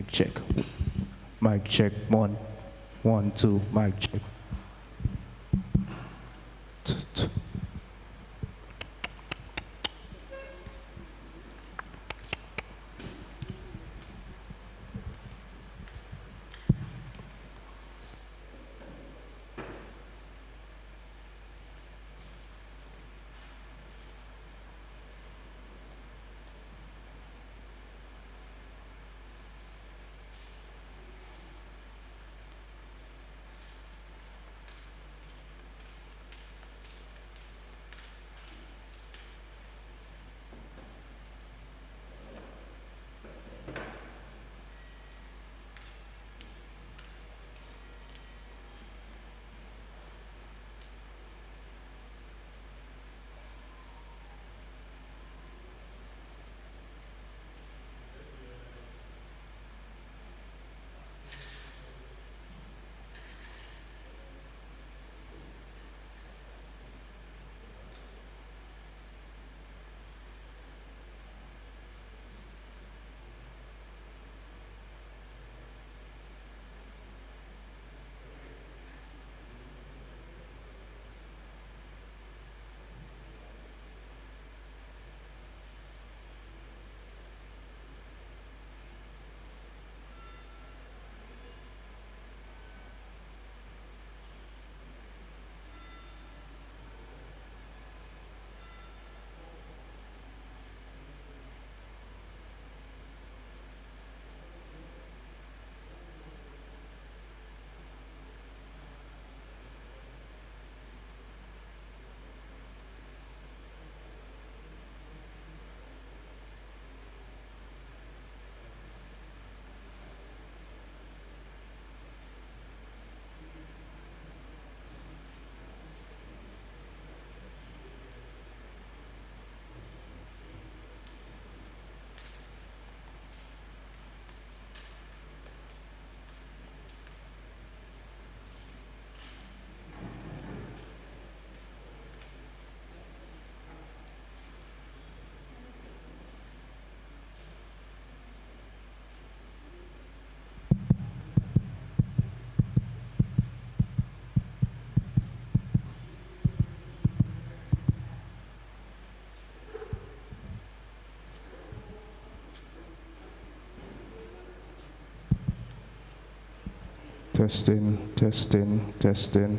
Mic check. Mic check. One, one, two. Mic check. Testing, testing, testing.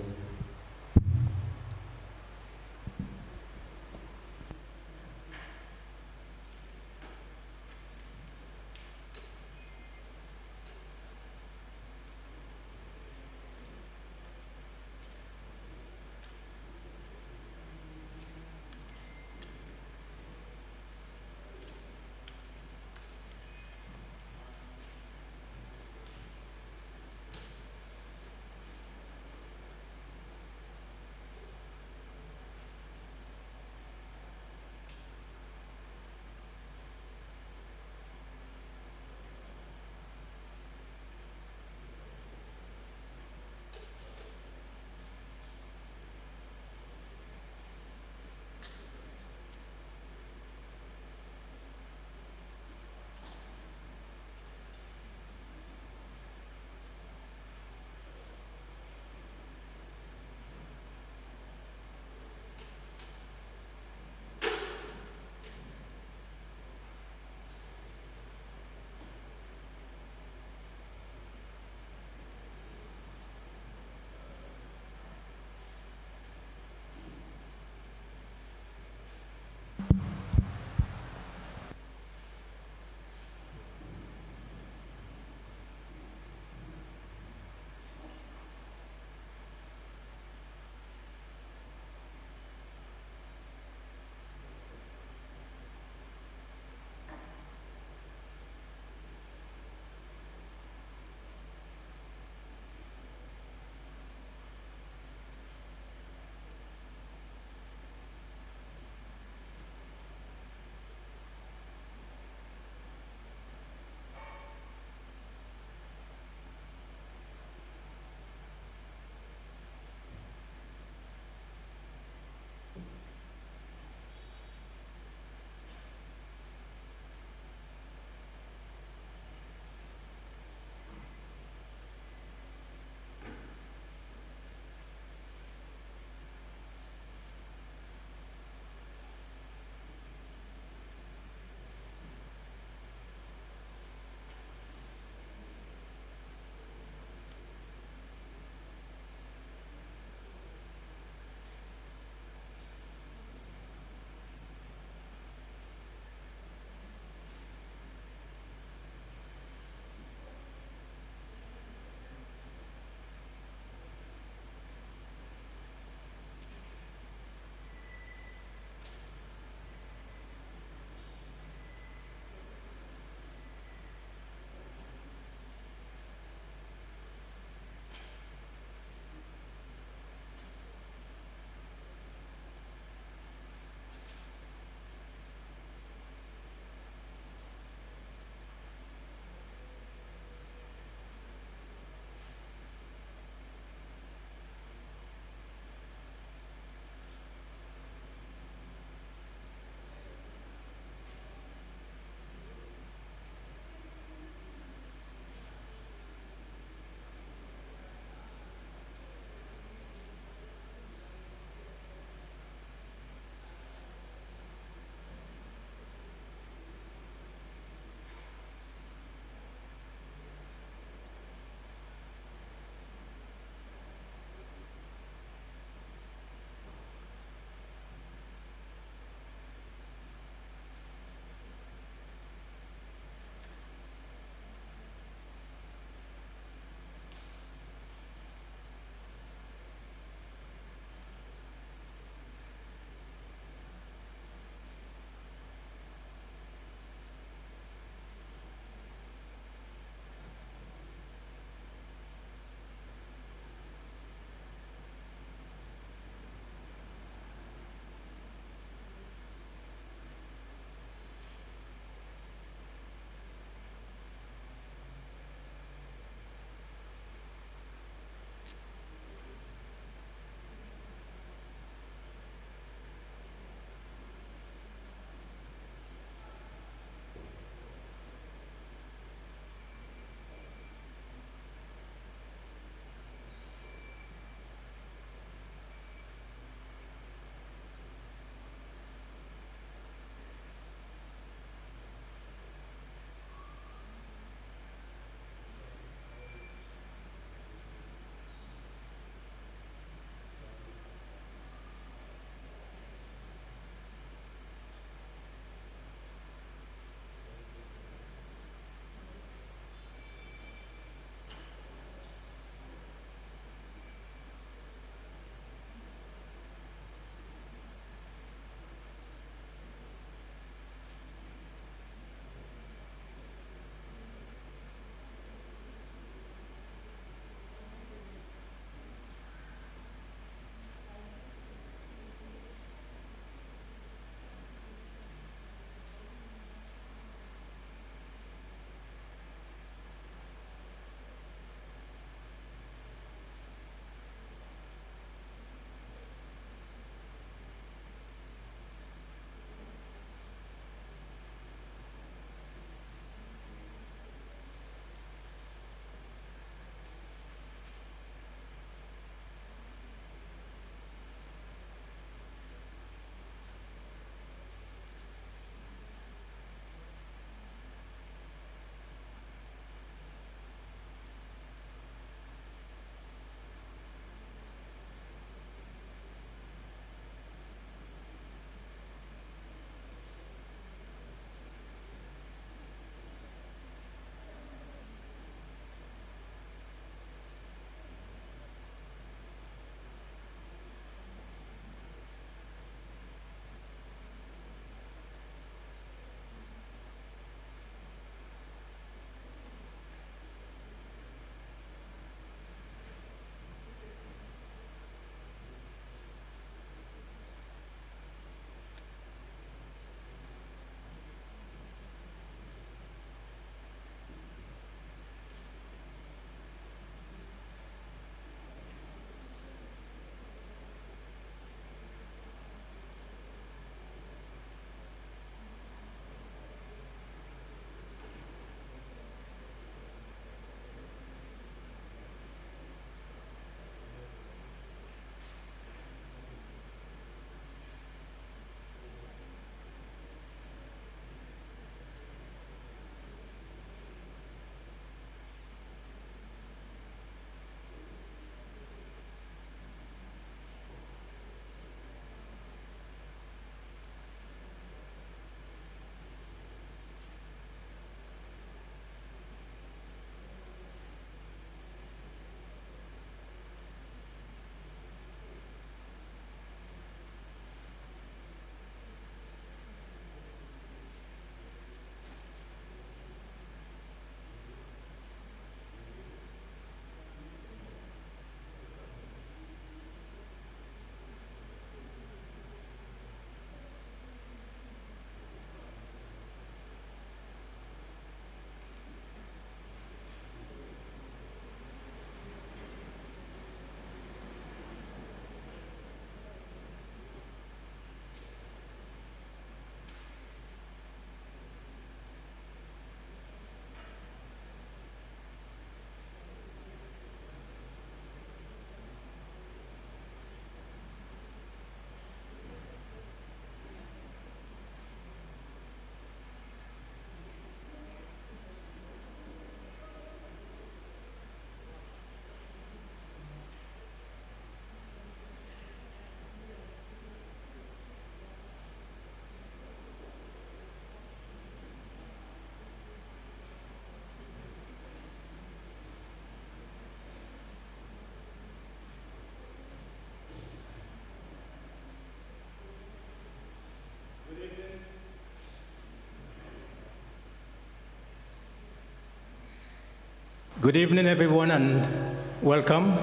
Good evening, everyone, and welcome.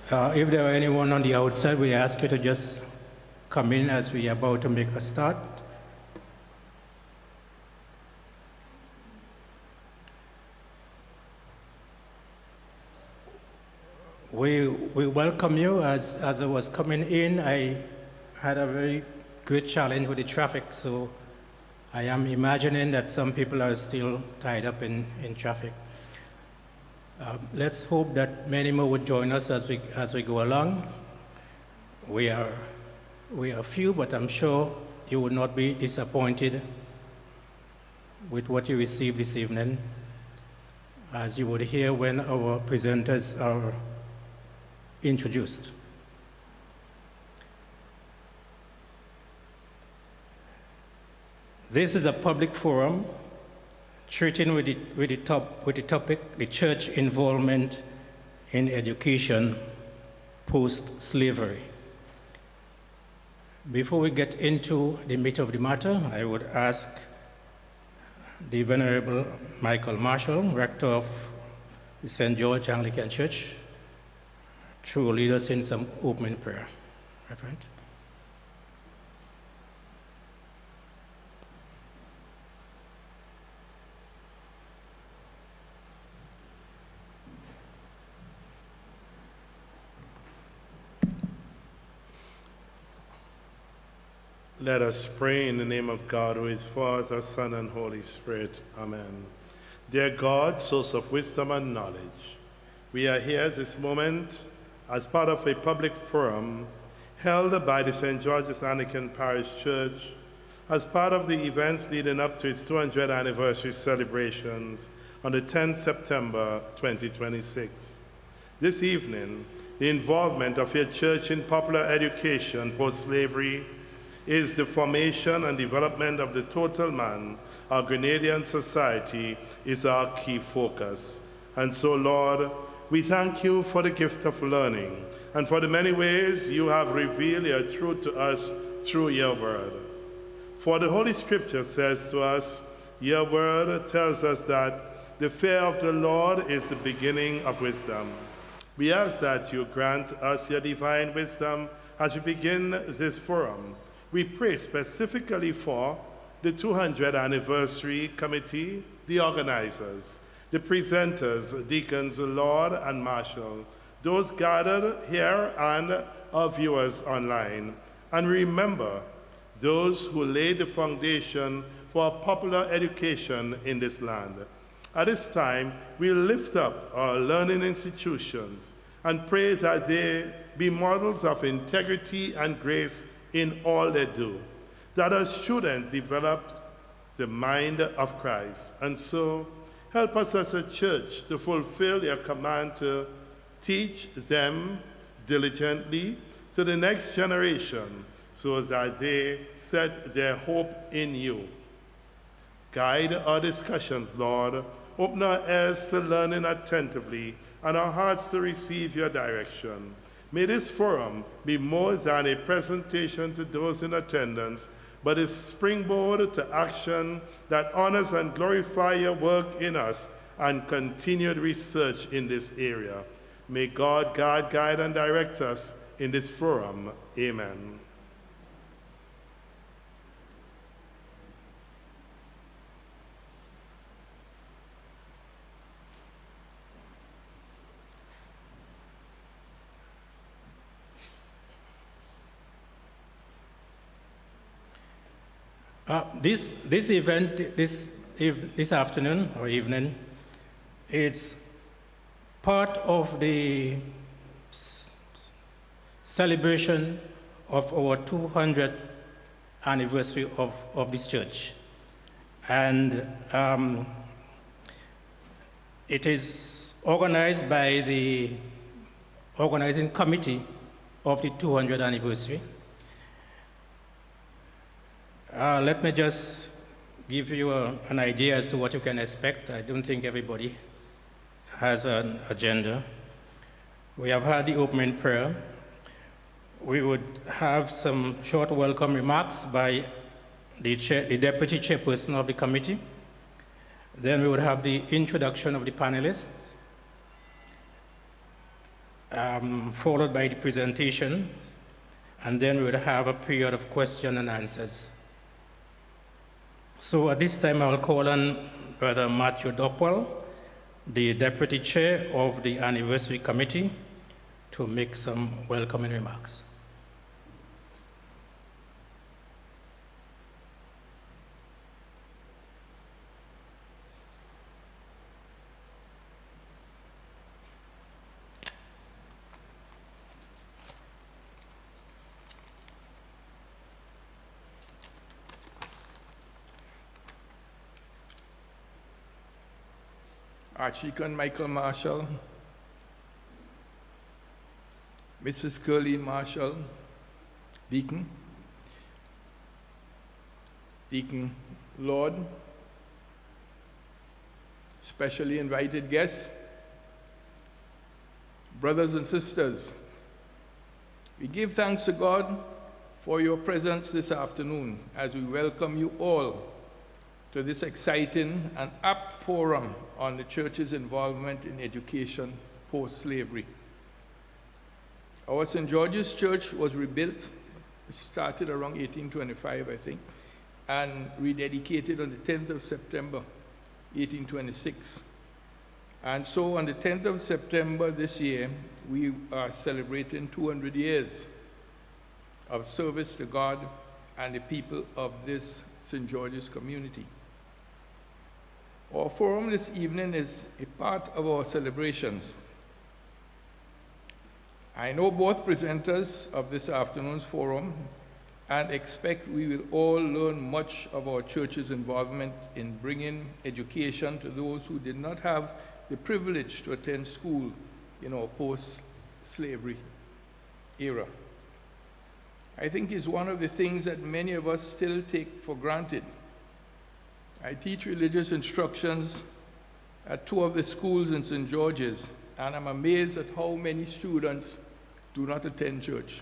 If there are anyone on the outside, we ask you to just come in as we are about to make a start. We welcome you. As I was coming in, I had a very great challenge with the traffic, so I am imagining that some people are still tied up in traffic. Let's hope that many more would join us as we go along. We are few, but I'm sure you will not be disappointed with what you receive this evening, as you would hear when our presenters are introduced. This is a public forum treating with the topic, the church involvement in education post-slavery. Before we get into the meat of the matter, I would ask the Venerable Michael Marshall, Rector of the St. George Anglican Church, to lead us in some opening prayer. Reverend. Let us pray in the name of God, who is Father, Son, and Holy Spirit. Amen. Dear God, source of wisdom and knowledge, we are here this moment as part of a public forum held by the St. George's Anglican Parish Church as part of the events leading up to its 200th anniversary celebrations on the 10th September 2026. This evening, the involvement of your church in popular education post-slavery is the formation and development of the total man. Our Grenadian society is our key focus. And so, Lord, we thank you for the gift of learning and for the many ways you have revealed your truth to us through your word. For the Holy Scripture says to us, your word tells us that the fear of the Lord is the beginning of wisdom. We ask that you grant us your divine wisdom as we begin this forum. We pray specifically for the 200th anniversary committee, the organizers, the presenters, deacons, Lord and Marshall, those gathered here and our viewers online. And remember those who laid the foundation for popular education in this land. At this time, we lift up our learning institutions and pray that they be models of integrity and grace in all they do, that our students develop the mind of Christ. And so, help us as a church to fulfill your command to teach them diligently to the next generation so that they set their hope in you. Guide our discussions, Lord. Open our ears to learning attentively and our hearts to receive your direction. May this forum be more than a presentation to those in attendance, but a springboard to action that honors and glorifies your work in us and continued research in this area. May God guide, and direct us in this forum. Amen. This event this afternoon or evening, it's part of the celebration of our 200th anniversary of this church. And it is organized by the organizing committee of the 200th anniversary. Let me just give you an idea as to what you can expect. I don't think everybody has an agenda. We have had the opening prayer. We would have some short welcome remarks by the deputy chairperson of the committee. Then we would have the introduction of the panelists, followed by the presentation, and then we would have a period of question and answers. So at this time, I will call on Brother Matthew Doppel, the Deputy Chair of the Anniversary Committee, to make some welcoming remarks. Archdeacon Michael Marshall, Mrs. Curleen Marshall, Deacon Lord, specially invited guests, brothers and sisters, we give thanks to God for your presence this afternoon as we welcome you all to this exciting and apt forum on the church's involvement in education post-slavery. Our St. George's Church was rebuilt, it started around 1825, I think, and rededicated on the 10th of September, 1826. And so on the 10th of September this year, we are celebrating 200 years of service to God and the people of this St. George's community. Our forum this evening is a part of our celebrations. I know both presenters of this afternoon's forum and expect we will all learn much of our church's involvement in bringing education to those who did not have the privilege to attend school in our post-slavery era. I think it's one of the things that many of us still take for granted. I teach religious instructions at two of the schools in St. George's, and I'm amazed at how many students do not attend church.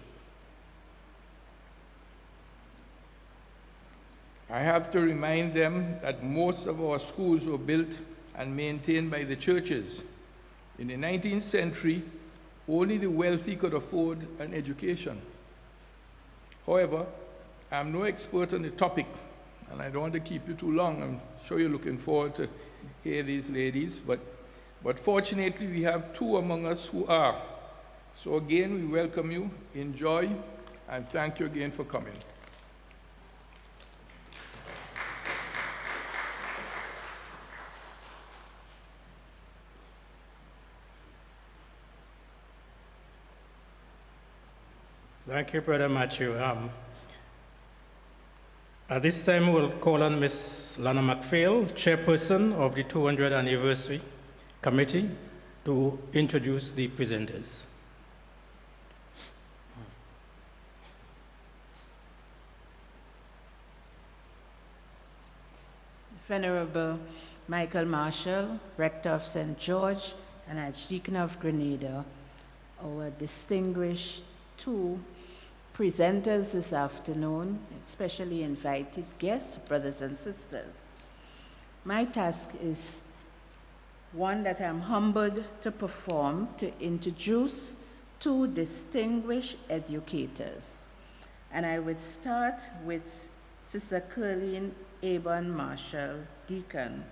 I have to remind them that most of our schools were built and maintained by the churches. In the 19th century, only the wealthy could afford an education. However, I'm no expert on the topic, and I don't want to keep you too long. I'm sure you're looking forward to hear these ladies, but fortunately we have two among us who are. So again, we welcome you, enjoy, and thank you again for coming. Thank you, Brother Matthew. At this time, we'll call on Ms. Lana McPhail, Chairperson of the 200th Anniversary Committee, to introduce the presenters. Venerable Michael Marshall, Rector of St. George and Archdeacon of Grenada, our distinguished two presenters this afternoon, especially invited guests, brothers and sisters. My task is one that I'm humbled to perform, to introduce two distinguished educators. And I would start with Sister Curleen Abon Marshall, Deacon,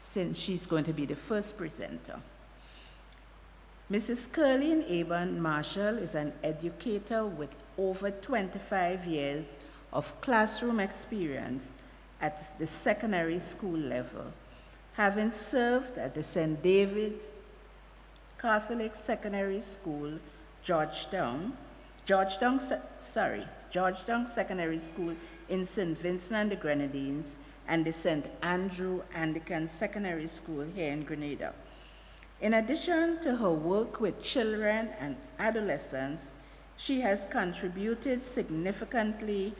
since she's going to be the first presenter. Mrs. Curleen Abon Marshall is an educator with over 25 years of classroom experience at the secondary school level, having served at the St. David's Catholic Secondary School, Georgetown Secondary School in St. Vincent and the Grenadines, and the St. Andrew Anglican Secondary School here in Grenada. In addition to her work with children and adolescents, she has contributed significantly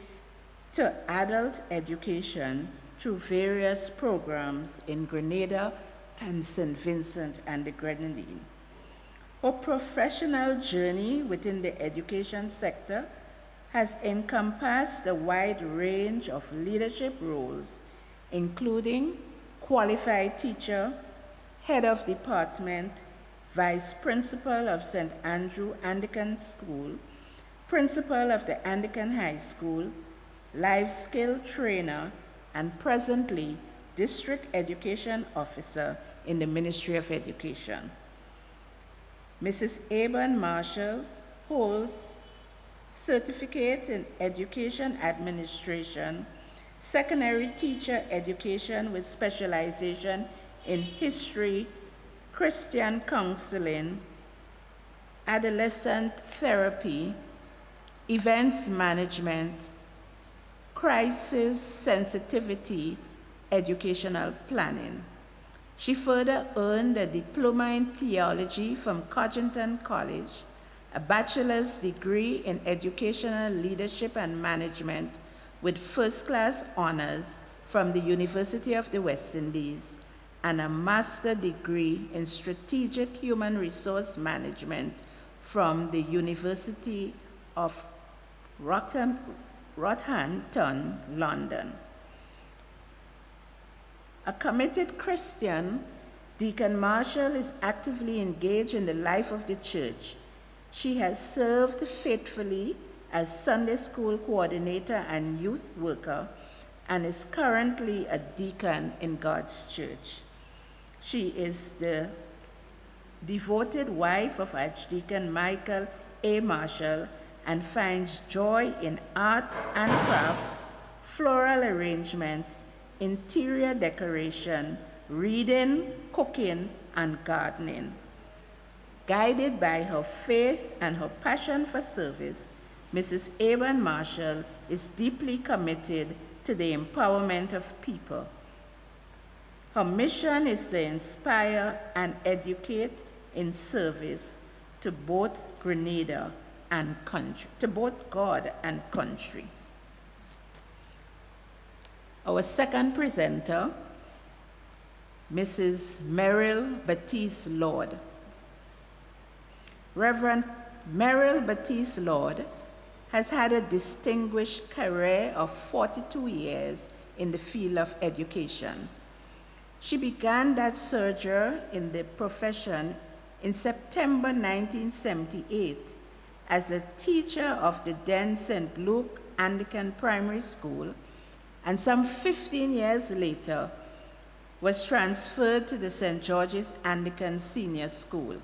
to adult education through various programs in Grenada and St. Vincent and the Grenadines. Her professional journey within the education sector has encompassed a wide range of leadership roles, including qualified teacher, head of department, vice principal of St. Andrew Anglican School, principal of the Anglican High School, life skill trainer, and presently district education officer in the Ministry of Education. Mrs. Aben Marshall holds certificate in education administration, secondary teacher education with specialization in history, Christian counseling, adolescent therapy, events management, crisis sensitivity, educational planning. She further earned a diploma in theology from Codrington College, a bachelor's degree in educational leadership and management with first-class honors from the University of the West Indies, and a master's degree in strategic human resource management from the University of Roehampton, London. A committed Christian, Deacon Marshall is actively engaged in the life of the church. She has served faithfully as Sunday school coordinator and youth worker, and is currently a deacon in God's church. She is the devoted wife of Archdeacon Michael A. Marshall and finds joy in art and craft, floral arrangement, interior decoration, reading, cooking, and gardening. Guided by her faith and her passion for service, Mrs. Aben Marshall is deeply committed to the empowerment of people. Her mission is to inspire and educate in service to both Grenada and country, to both God and country. Our second presenter, Mrs. Merrill Baptiste Lord. Reverend Merrill Baptiste Lord has had a distinguished career of 42 years in the field of education. She began that sojourn in the profession in September 1978 as a teacher of the then St. Luke Anglican Primary School, and some 15 years later was transferred to the St. George's Anglican Senior School.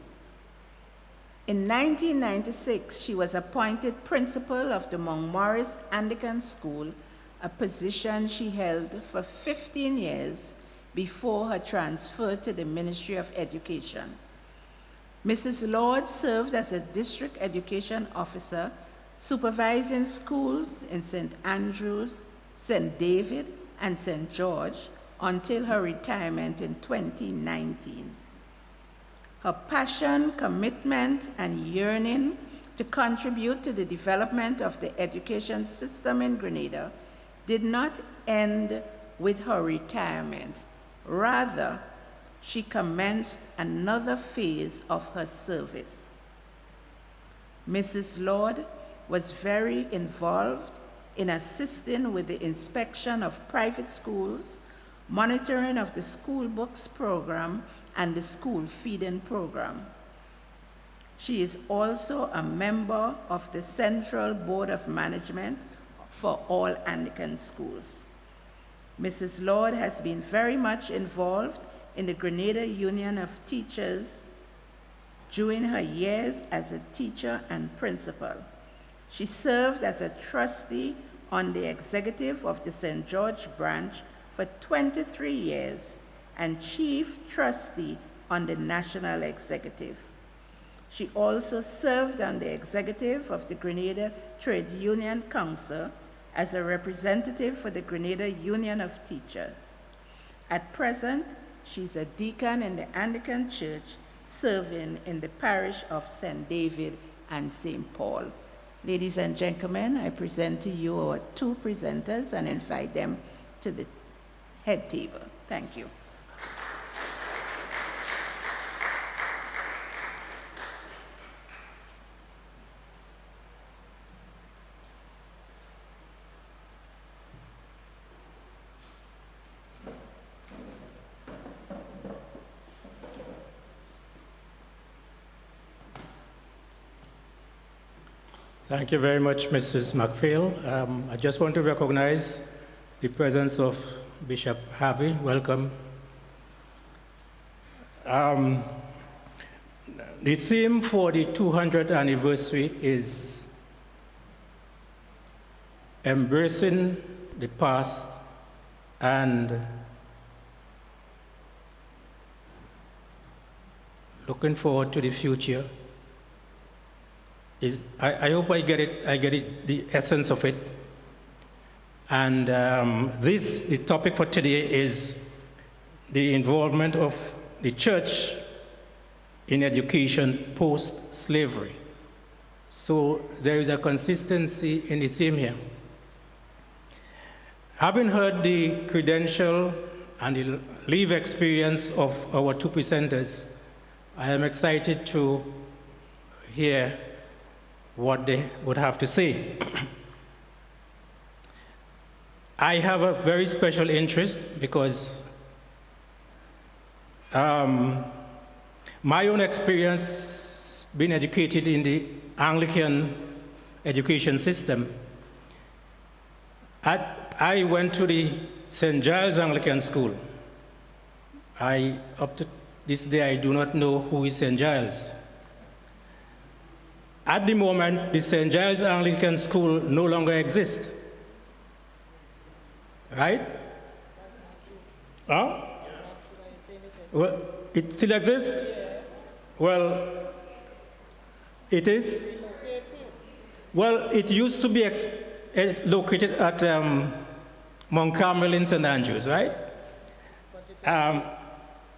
In 1996, she was appointed principal of the Mount Morris Anglican School, a position she held for 15 years before her transfer to the Ministry of Education. Mrs. Lord served as a district education officer, supervising schools in St. Andrews, St. David, and St. George until her retirement in 2019. Her passion, commitment, and yearning to contribute to the development of the education system in Grenada did not end with her retirement. Rather, she commenced another phase of her service. Mrs. Lord was very involved in assisting with the inspection of private schools, monitoring of the school books program, and the school feeding program. She is also a member of the Central Board of Management for all Anglican schools. Mrs. Lord has been very much involved in the Grenada Union of Teachers during her years as a teacher and principal. She served as a trustee on the executive of the St. George branch for 23 years and chief trustee on the national executive. She also served on the executive of the Grenada Trade Union Council as a representative for the Grenada Union of Teachers. At present, she's a deacon in the Anglican Church, serving in the parish of St. David and St. Paul. Ladies and gentlemen, I present to you our two presenters and invite them to the head table. Thank you. Thank you very much, Mrs. McPhail. I just want to recognize the presence of Bishop Harvey. Welcome. The theme for the 200th anniversary is embracing the past and looking forward to the future. I hope I get it, the essence of it. And the topic for today is the involvement of the church in education post-slavery. So there is a consistency in the theme here. Having heard the credential and the live experience of our two presenters, I am excited to hear what they would have to say. I have a very special interest because my own experience being educated in the Anglican education system, I went to the St. Giles Anglican School. Up to this day, I do not know who is St. Giles. At the moment, the St. Giles Anglican School no longer exists. Right? Huh? Well, it still exists? Well, it is? Well, it used to be located at Mount Carmel in St. Andrews, right?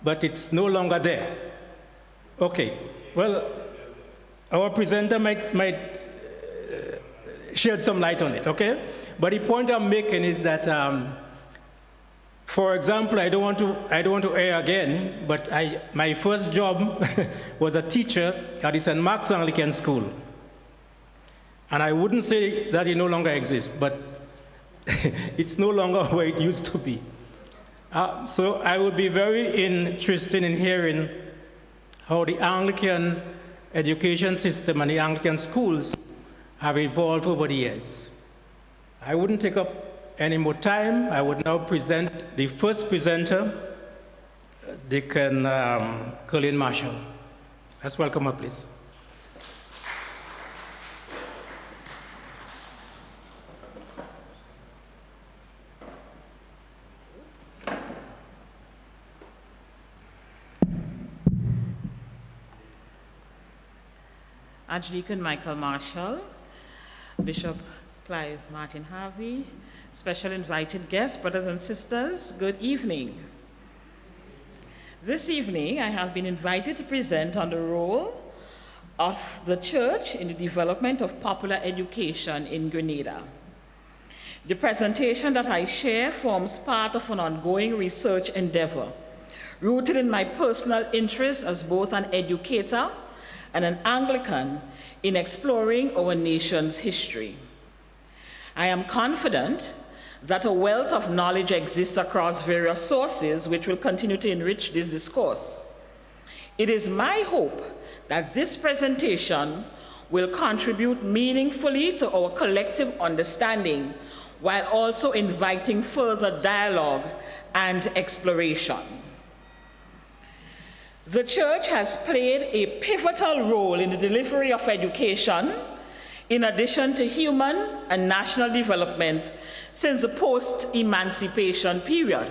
But it's no longer there. Okay, well, our presenter might shed some light on it, okay? But the point I'm making is that, for example, I don't want to err again, but my first job was a teacher at the St. Mark's Anglican School. And I wouldn't say that it no longer exists, but it's no longer where it used to be. So I would be very interested in hearing how the Anglican education system and the Anglican schools have evolved over the years. I wouldn't take up any more time. I would now present the first presenter, Deacon Colin Marshall. Let's welcome her, please. Archdeacon Michael Marshall, Bishop Clive Martin Harvey, special invited guests, brothers and sisters, good evening. This evening, I have been invited to present on the role of the church in the development of popular education in Grenada. The presentation that I share forms part of an ongoing research endeavor, rooted in my personal interest as both an educator and an Anglican in exploring our nation's history. I am confident that a wealth of knowledge exists across various sources which will continue to enrich this discourse. It is my hope that this presentation will contribute meaningfully to our collective understanding while also inviting further dialogue and exploration. The church has played a pivotal role in the delivery of education, in addition to human and national development, since the post-emancipation period.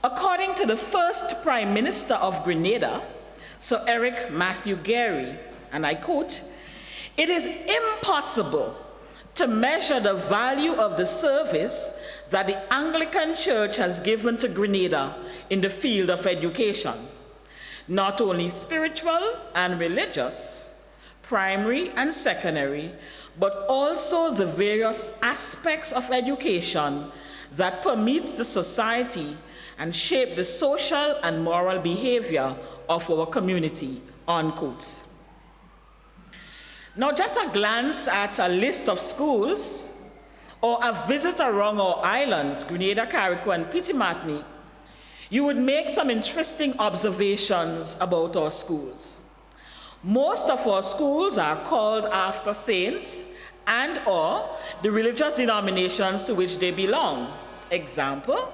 According to the first Prime Minister of Grenada, Sir Eric Matthew Gary, and I quote, "It is impossible to measure the value of the service that the Anglican Church has given to Grenada in the field of education, not only spiritual and religious, primary and secondary, but also the various aspects of education that permeates the society and shape the social and moral behavior of our community," unquote. Now, just a glance at a list of schools or a visit around our islands, Grenada, Carriacou, and Petit Martinique, you would make some interesting observations about our schools. Most of our schools are called after saints and/or the religious denominations to which they belong. Example,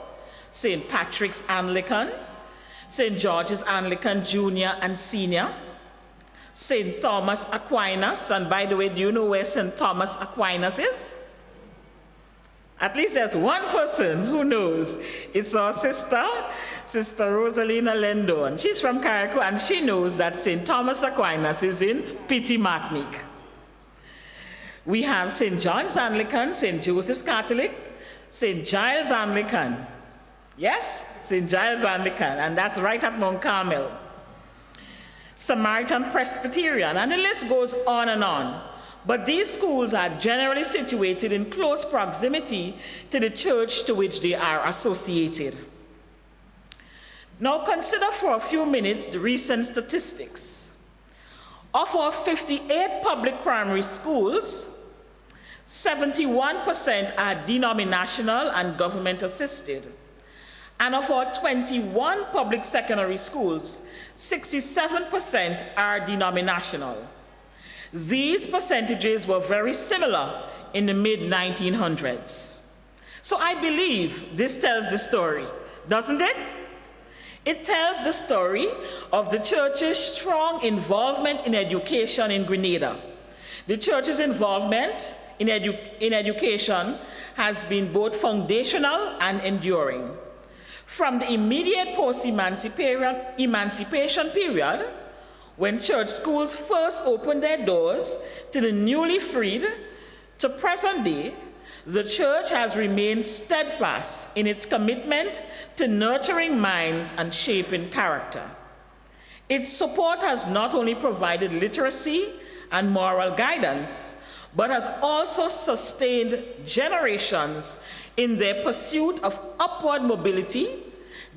St. Patrick's Anglican, St. George's Anglican Junior and Senior, St. Thomas Aquinas, and by the way, do you know where St. Thomas Aquinas is? At least there's one person who knows. It's our sister, Sister Rosalina Lendo, and she's from Carriacou, and she knows that St. Thomas Aquinas is in Petit Martinique. We have St. John's Anglican, St. Joseph's Catholic, St. Giles Anglican. Yes, St. Giles Anglican, and that's right at Mount Carmel. Samaritan Presbyterian, and the list goes on and on. But these schools are generally situated in close proximity to the church to which they are associated. Now consider for a few minutes the recent statistics. Of our 58 public primary schools, 71% are denominational and government assisted. And of our 21 public secondary schools, 67% are denominational. These percentages were very similar in the mid-1900s. So I believe this tells the story, doesn't it? It tells the story of the church's strong involvement in education in Grenada. The church's involvement in education has been both foundational and enduring. From the immediate post-emancipation period, when church schools first opened their doors to the newly freed, to present day, the church has remained steadfast in its commitment to nurturing minds and shaping character. Its support has not only provided literacy and moral guidance, but has also sustained generations in their pursuit of upward mobility,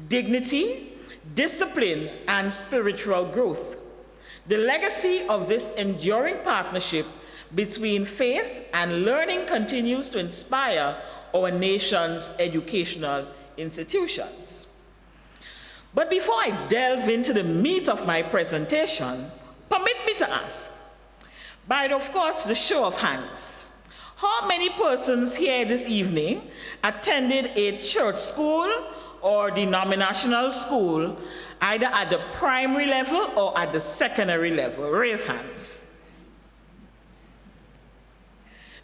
dignity, discipline, and spiritual growth. The legacy of this enduring partnership between faith and learning continues to inspire our nation's educational institutions. But before I delve into the meat of my presentation, permit me to ask, by of course the show of hands, how many persons here this evening attended a church school or denominational school, either at the primary level or at the secondary level? Raise hands.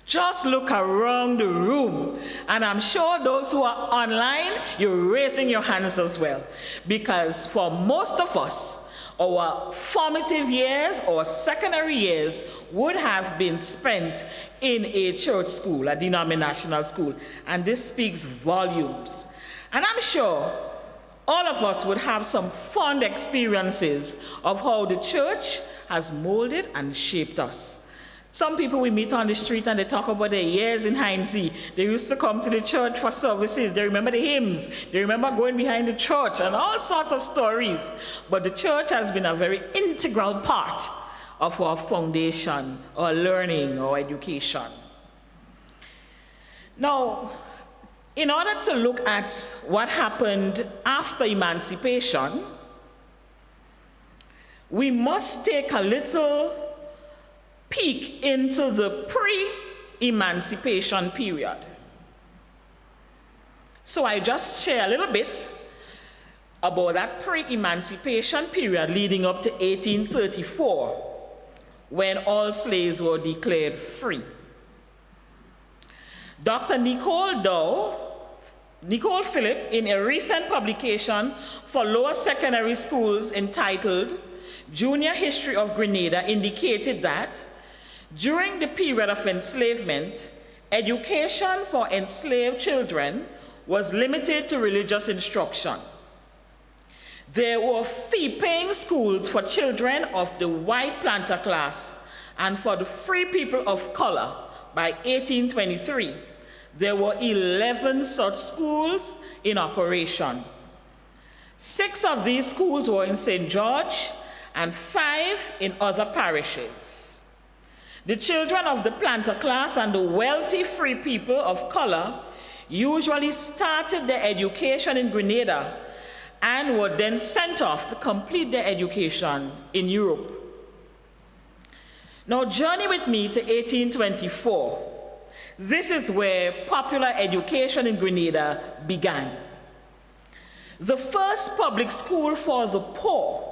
Just look around the room, and I'm sure those who are online, you're raising your hands as well. Because for most of us, our formative years or secondary years would have been spent in a church school, a denominational school, and this speaks volumes. And I'm sure all of us would have some fond experiences of how the church has molded and shaped us. Some people we meet on the street and they talk about their years in Hindsight. They used to come to the church for services. They remember the hymns. They remember going behind the church and all sorts of stories. But the church has been a very integral part of our foundation, our learning, our education. Now, in order to look at what happened after emancipation, we must take a little peek into the pre-emancipation period. So I just share a little bit about that pre-emancipation period leading up to 1834, when all slaves were declared free. Dr. Nicole Phillip, in a recent publication for lower secondary schools entitled Junior History of Grenada, indicated that during the period of enslavement, education for enslaved children was limited to religious instruction. There were fee-paying schools for children of the white planter class and for the free people of color. By 1823, there were 11 such schools in operation. 6 of these schools were in St. George and 5 in other parishes. The children of the planter class and the wealthy free people of color usually started their education in Grenada and were then sent off to complete their education in Europe. Now journey with me to 1824. This is where popular education in Grenada began. The first public school for the poor,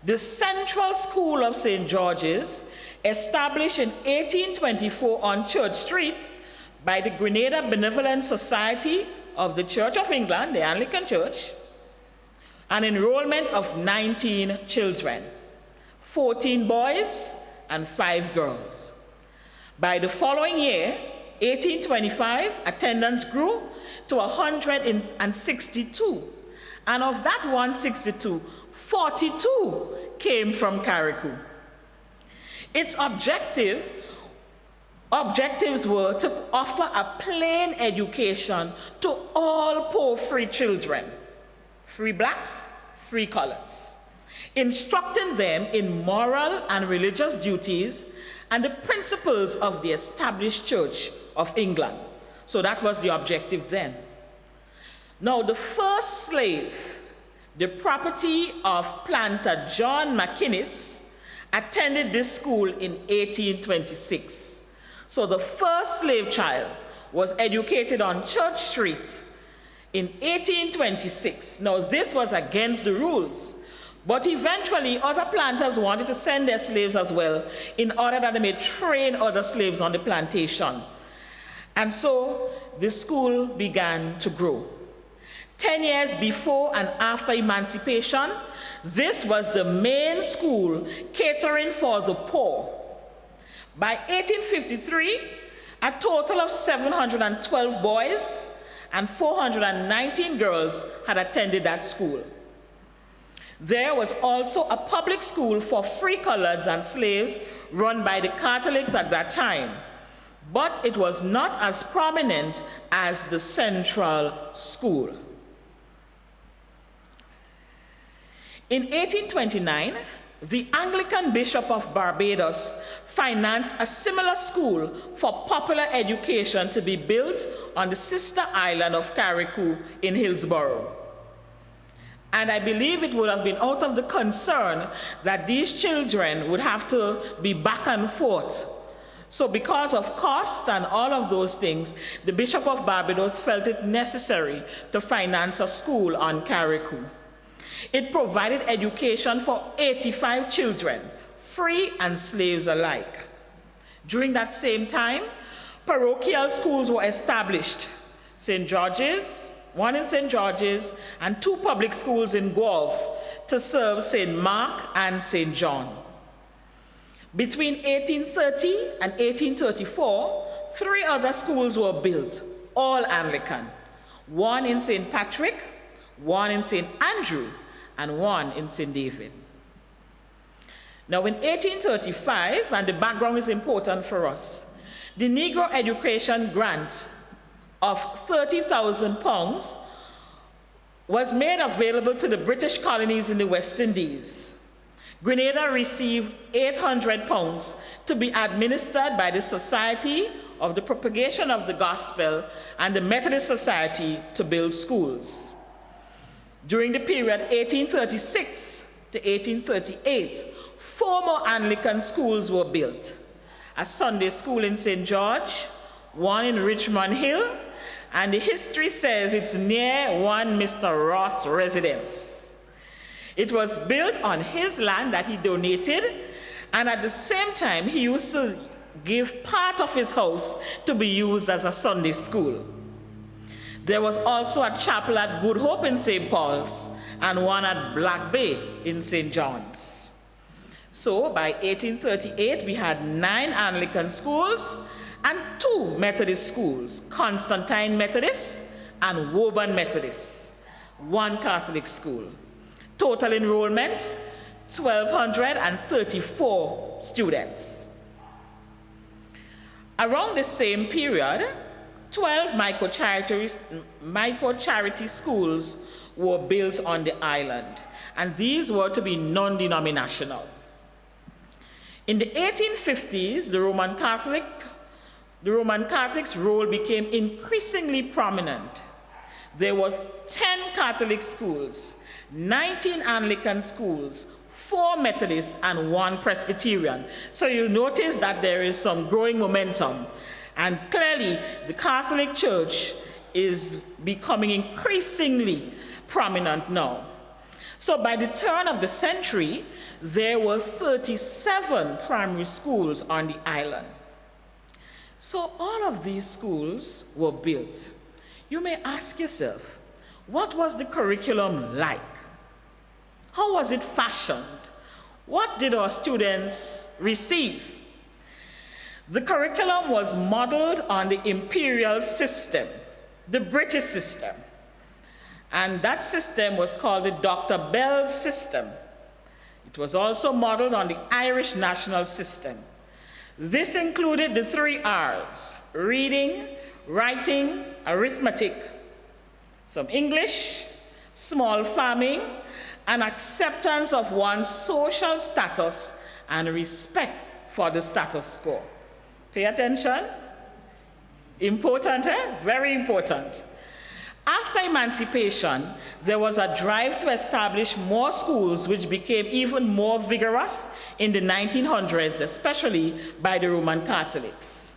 the Central School of St. George's, established in 1824 on Church Street by the Grenada Benevolent Society of the Church of England, the Anglican Church, an enrollment of 19 children, 14 boys and 5 girls. By the following year, 1825, attendance grew to 162, and of that 162, 42 came from Carriacou. Its objectives were to offer a plain education to all poor free children, free blacks, free coloreds, instructing them in moral and religious duties and the principles of the established Church of England. So that was the objective then. Now, the first slave, the property of planter John McInnes, attended this school in 1826. So the first slave child was educated on Church Street in 1826. Now, this was against the rules, but eventually other planters wanted to send their slaves as well in order that they may train other slaves on the plantation. And so the school began to grow. 10 years before and after emancipation, this was the main school catering for the poor. By 1853, a total of 712 boys and 419 girls had attended that school. There was also a public school for free coloreds and slaves run by the Catholics at that time, but it was not as prominent as the Central School. In 1829, the Anglican Bishop of Barbados financed a similar school for popular education to be built on the sister island of Carriacou in Hillsborough. And I believe it would have been out of the concern that these children would have to be back and forth. So because of cost and all of those things, the Bishop of Barbados felt it necessary to finance a school on Carriacou. It provided education for 85 children, free and slaves alike. During that same time, parochial schools were established. St. George's, one in St. George's, and 2 public schools in Guelph to serve St. Mark and St. John. Between 1830 and 1834, 3 other schools were built, all Anglican. One in St. Patrick, one in St. Andrew, and one in St. David. Now in 1835, and the background is important for us, the Negro Education Grant of £30,000 was made available to the British colonies in the West Indies. Grenada received £800 to be administered by the Society of the Propagation of the Gospel and the Methodist Society to build schools. During the period 1836 to 1838, 4 more Anglican schools were built. A Sunday school in St. George, one in Richmond Hill, and the history says it's near one Mr. Ross' residence. It was built on his land that he donated, and at the same time, he used to give part of his house to be used as a Sunday school. There was also a chapel at Good Hope in St. Paul's and one at Black Bay in St. John's. So by 1838, we had 9 Anglican schools and 2 Methodist schools, Constantine Methodist and Woburn Methodist, 1 Catholic school. Total enrollment, 1,234 students. Around the same period, 12 micro-charity schools were built on the island, and these were to be non-denominational. In the 1850s, the Roman Catholics' role became increasingly prominent. There were 10 Catholic schools, 19 Anglican schools, 4 Methodists, and 1 Presbyterian. So you'll notice that there is some growing momentum. And clearly, the Catholic Church is becoming increasingly prominent now. So by the turn of the century, there were 37 primary schools on the island. So all of these schools were built. You may ask yourself, what was the curriculum like? How was it fashioned? What did our students receive? The curriculum was modeled on the imperial system, the British system. And that system was called the Dr. Bell system. It was also modeled on the Irish national system. This included the 3 R's: reading, writing, arithmetic, some English, small farming, and acceptance of one's social status and respect for the status quo. Pay attention. Important, eh? Very important. After emancipation, there was a drive to establish more schools, which became even more vigorous in the 1900s, especially by the Roman Catholics.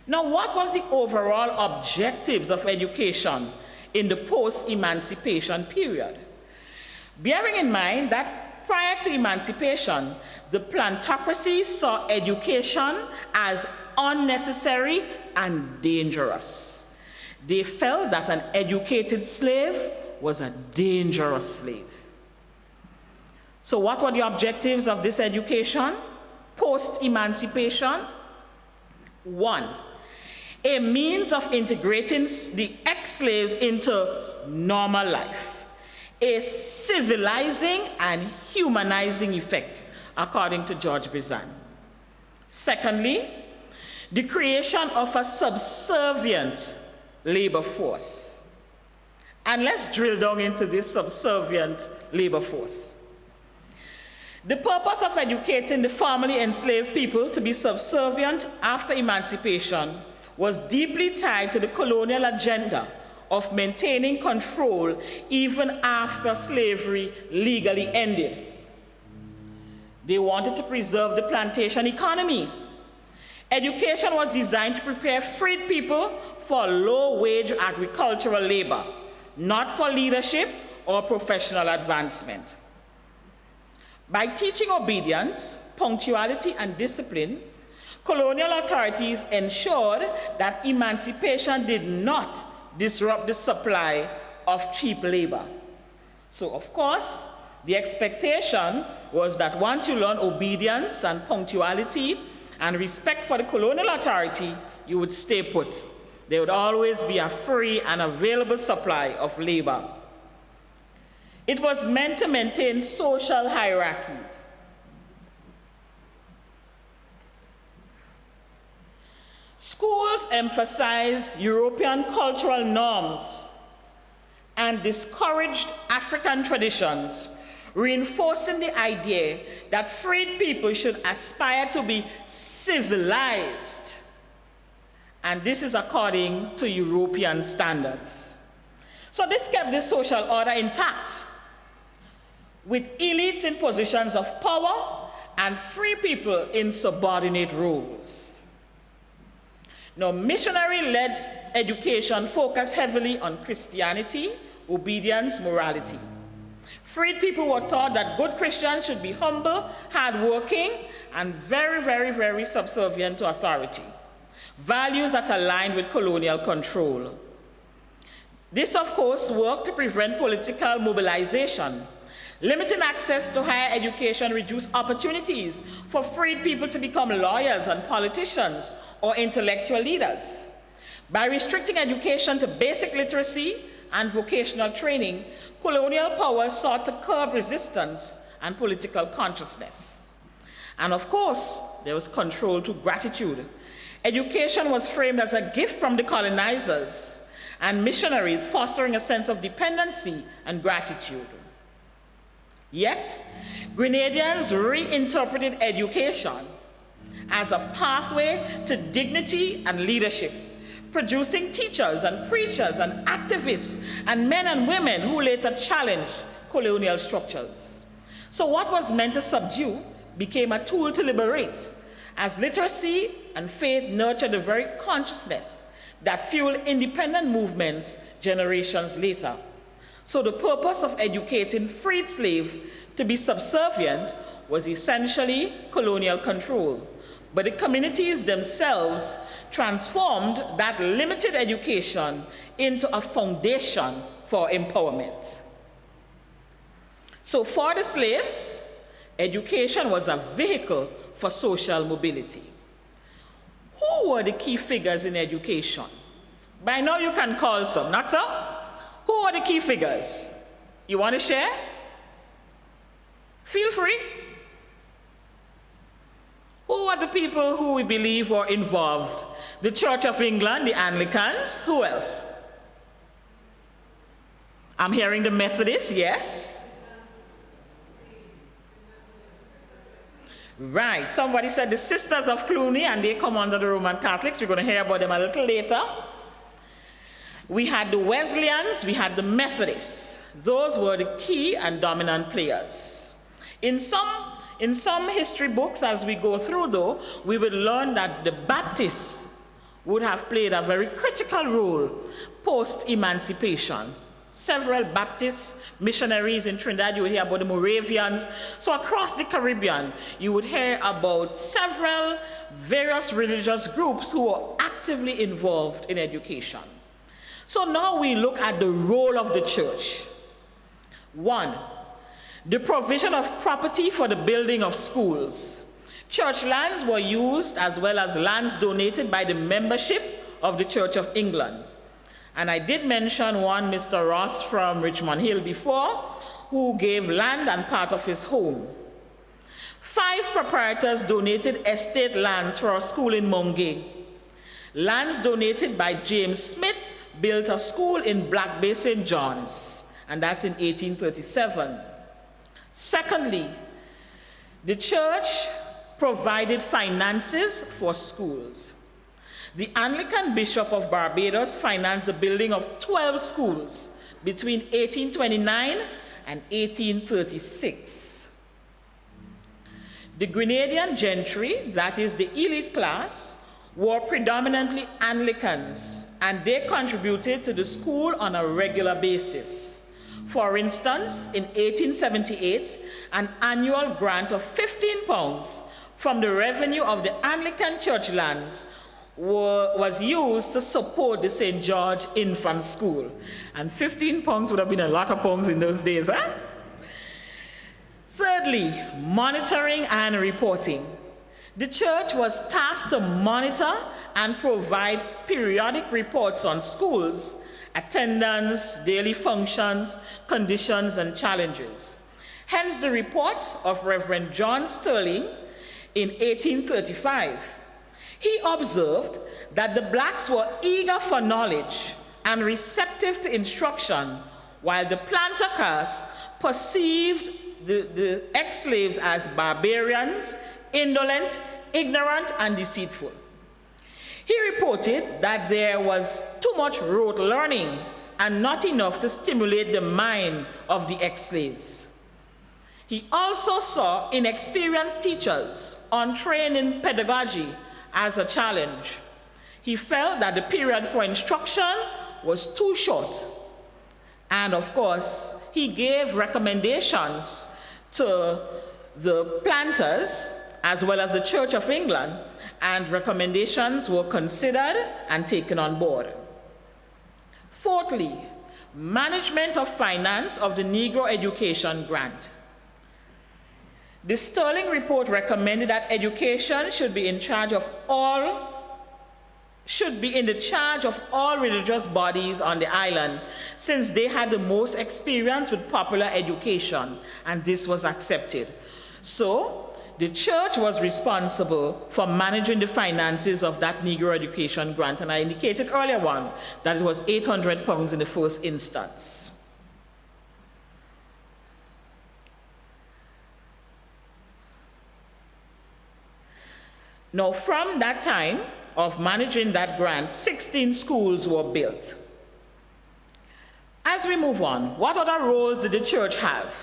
Now, what was the overall objectives of education in the post-emancipation period? Bearing in mind that prior to emancipation, the plantocracy saw education as unnecessary and dangerous. They felt that an educated slave was a dangerous slave. So what were the objectives of this education post-emancipation? 1, a means of integrating the ex-slaves into normal life, a civilizing and humanizing effect, according to George Bizan. Secondly, the creation of a subservient labor force. And let's drill down into this subservient labor force. The purpose of educating the formerly enslaved people to be subservient after emancipation was deeply tied to the colonial agenda of maintaining control even after slavery legally ended. They wanted to preserve the plantation economy. Education was designed to prepare freed people for low-wage agricultural labor, not for leadership or professional advancement. By teaching obedience, punctuality, and discipline, colonial authorities ensured that emancipation did not disrupt the supply of cheap labor. So, of course, the expectation was that once you learn obedience and punctuality and respect for the colonial authority, you would stay put. There would always be a free and available supply of labor. It was meant to maintain social hierarchies. Schools emphasized European cultural norms and discouraged African traditions, reinforcing the idea that freed people should aspire to be civilized. And this is according to European standards. So this kept the social order intact, with elites in positions of power and free people in subordinate roles. Now, missionary-led education focused heavily on Christianity, obedience, morality. Freed people were taught that good Christians should be humble, hardworking, and very, very, very subservient to authority. Values that aligned with colonial control. This, of course, worked to prevent political mobilization. Limiting access to higher education reduced opportunities for freed people to become lawyers and politicians or intellectual leaders. By restricting education to basic literacy and vocational training, colonial powers sought to curb resistance and political consciousness. And of course, there was control to gratitude. Education was framed as a gift from the colonizers and missionaries, fostering a sense of dependency and gratitude. Yet, Grenadians reinterpreted education as a pathway to dignity and leadership, producing teachers and preachers and activists and men and women who later challenged colonial structures. So what was meant to subdue became a tool to liberate, as literacy and faith nurtured the very consciousness that fueled independent movements generations later. So the purpose of educating freed slaves to be subservient was essentially colonial control. But the communities themselves transformed that limited education into a foundation for empowerment. So for the slaves, education was a vehicle for social mobility. Who were the key figures in education? By now you can call some, not so? Who are the key figures? You want to share? Feel free. Who are the people who we believe were involved? The Church of England, the Anglicans, who else? I'm hearing the Methodists, yes. Right, somebody said the Sisters of Cluny, and they come under the Roman Catholics. We're going to hear about them a little later. We had the Wesleyans, we had the Methodists. Those were the key and dominant players. In some history books, as we go through, though, we will learn that the Baptists would have played a very critical role post-emancipation. Several Baptist missionaries in Trinidad, you would hear about the Moravians. So across the Caribbean, you would hear about several various religious groups who were actively involved in education. So now we look at the role of the church. 1, the provision of property for the building of schools. Church lands were used as well as lands donated by the membership of the Church of England. And I did mention one, Mr. Ross from Richmond Hill before, who gave land and part of his home. 5 proprietors donated estate lands for a school in Mongay. Lands donated by James Smith built a school in Black Bay, St. John's, and that's in 1837. Secondly, the church provided finances for schools. The Anglican Bishop of Barbados financed the building of 12 schools between 1829 and 1836. The Grenadian gentry, that is the elite class, were predominantly Anglicans, and they contributed to the school on a regular basis. For instance, in 1878, an annual grant of £15 from the revenue of the Anglican church lands was used to support the St. George Infant School. And £15 would have been a lot of pounds in those days, huh? Thirdly, monitoring and reporting. The church was tasked to monitor and provide periodic reports on schools, attendance, daily functions, conditions, and challenges. Hence the report of Reverend John Sterling in 1835. He observed that the blacks were eager for knowledge and receptive to instruction, while the planter caste perceived the ex-slaves as barbarians, indolent, ignorant, and deceitful. He reported that there was too much rote learning and not enough to stimulate the mind of the ex-slaves. He also saw inexperienced teachers untrained in pedagogy as a challenge. He felt that the period for instruction was too short. And of course, he gave recommendations to the planters as well as the Church of England, and recommendations were considered and taken on board. Fourthly, management of finance of the Negro Education Grant. The Sterling report recommended that education should be in the charge of all religious bodies on the island, since they had the most experience with popular education, and this was accepted. So, the church was responsible for managing the finances of that Negro Education Grant, and I indicated earlier on that it was £800 in the first instance. Now, from that time of managing that grant, 16 schools were built. As we move on, what other roles did the church have?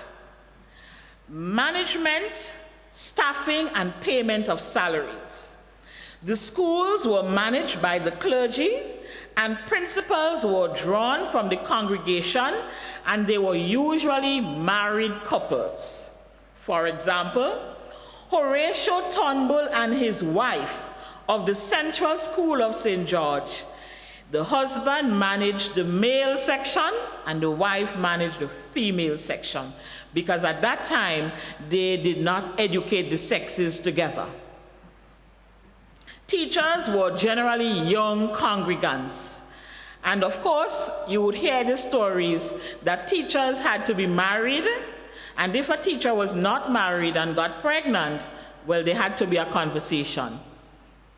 management, staffing, and payment of salaries. The schools were managed by the clergy, and principals were drawn from the congregation, and they were usually married couples. For example, Horatio Turnbull and his wife of the Central School of St. George. The husband managed the male section and the wife managed the female section, because at that time they did not educate the sexes together. Teachers were generally young congregants. And of course, you would hear the stories that teachers had to be married, and if a teacher was not married and got pregnant, well, there had to be a conversation,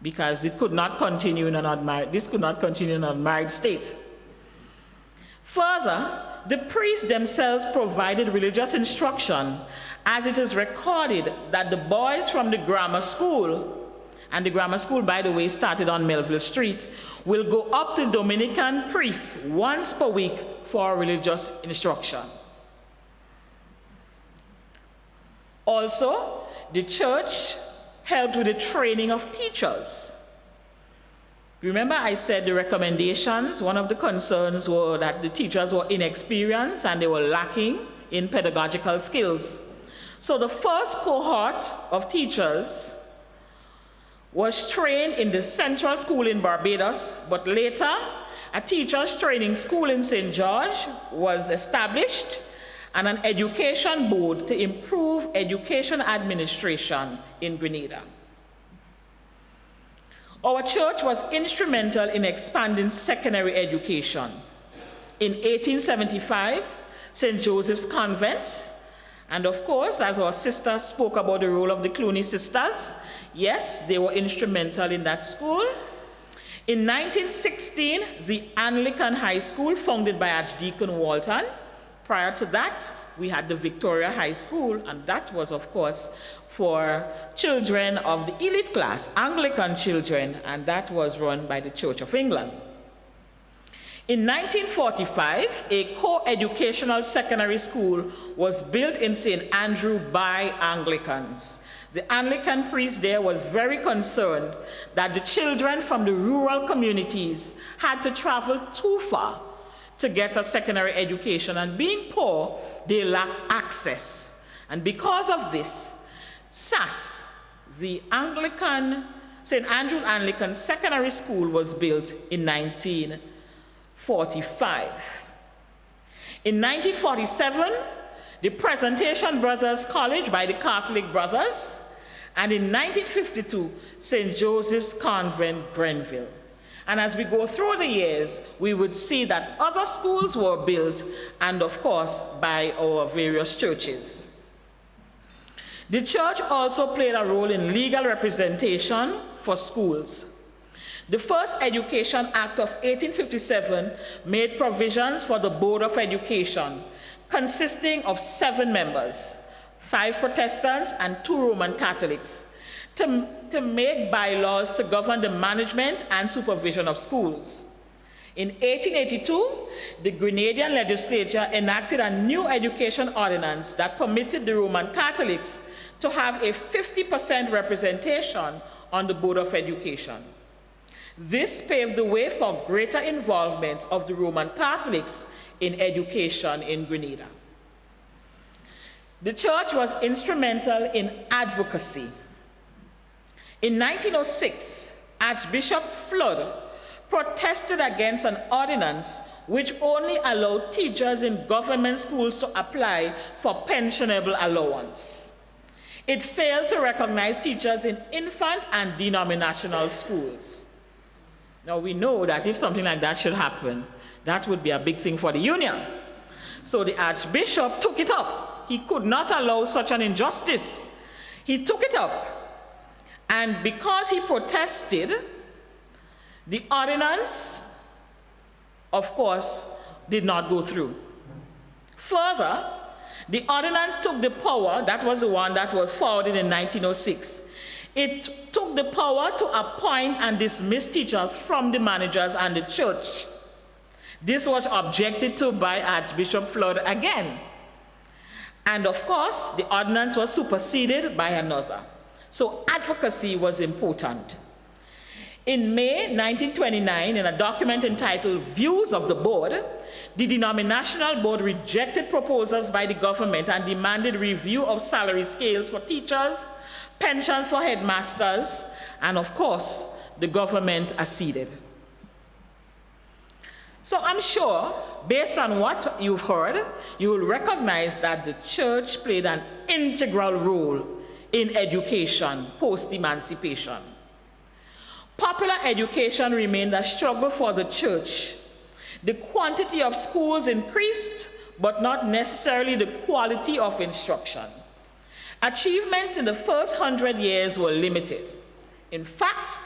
because it could not continue in an unmarried, this could not continue in an unmarried state. Further, the priests themselves provided religious instruction, as it is recorded that the boys from the grammar school, and the grammar school, by the way, started on Melville Street, will go up to Dominican priests once per week for religious instruction. Also, the church helped with the training of teachers. Remember I said the recommendations, one of the concerns were that the teachers were inexperienced and they were lacking in pedagogical skills. So the first cohort of teachers was trained in the Central School in Barbados, but later a teachers training school in St. George was established, and an education board to improve education administration in Grenada. Our church was instrumental in expanding secondary education. In 1875, St. Joseph's Convent, and of course, as our sister spoke about the role of the Clooney sisters, yes, they were instrumental in that school. In 1916, the Anglican High School, founded by Archdeacon Walton. Prior to that, we had the Victoria High School, and that was, of course, for children of the elite class, Anglican children, and that was run by the Church of England. In 1945, a co-educational secondary school was built in St. Andrew by Anglicans. The Anglican priest there was very concerned that the children from the rural communities had to travel too far to get a secondary education, and being poor, they lacked access. And because of this, SAS, the Anglican, St. Andrew's Anglican Secondary School, was built in 1945. In 1947, the Presentation Brothers College by the Catholic Brothers, and in 1952, St. Joseph's Convent, Grenville. And as we go through the years, we would see that other schools were built, and of course, by our various churches. The church also played a role in legal representation for schools. The first Education Act of 1857 made provisions for the Board of Education, consisting of 7 members, 5 Protestants and 2 Roman Catholics, to make bylaws to govern the management and supervision of schools. In 1882, the Grenadian legislature enacted a new education ordinance that permitted the Roman Catholics to have a 50% representation on the Board of Education. This paved the way for greater involvement of the Roman Catholics in education in Grenada. The church was instrumental in advocacy. In 1906, Archbishop Flood protested against an ordinance which only allowed teachers in government schools to apply for pensionable allowance. It failed to recognize teachers in infant and denominational schools. Now we know that if something like that should happen, that would be a big thing for the union. So the Archbishop took it up. He could not allow such an injustice. He took it up. And because he protested, the ordinance, of course, did not go through. Further, the ordinance took the power, that was the one that was forwarded in 1906. It took the power to appoint and dismiss teachers from the managers and the church. This was objected to by Archbishop Flood again. And of course, the ordinance was superseded by another. So advocacy was important. In May 1929, in a document entitled Views of the Board, the denominational board rejected proposals by the government and demanded review of salary scales for teachers, pensions for headmasters, and of course, the government acceded. So I'm sure, based on what you've heard, you will recognize that the church played an integral role in education post-emancipation. Popular education remained a struggle for the church. The quantity of schools increased, but not necessarily the quality of instruction. Achievements in the first 100 years were limited. In fact,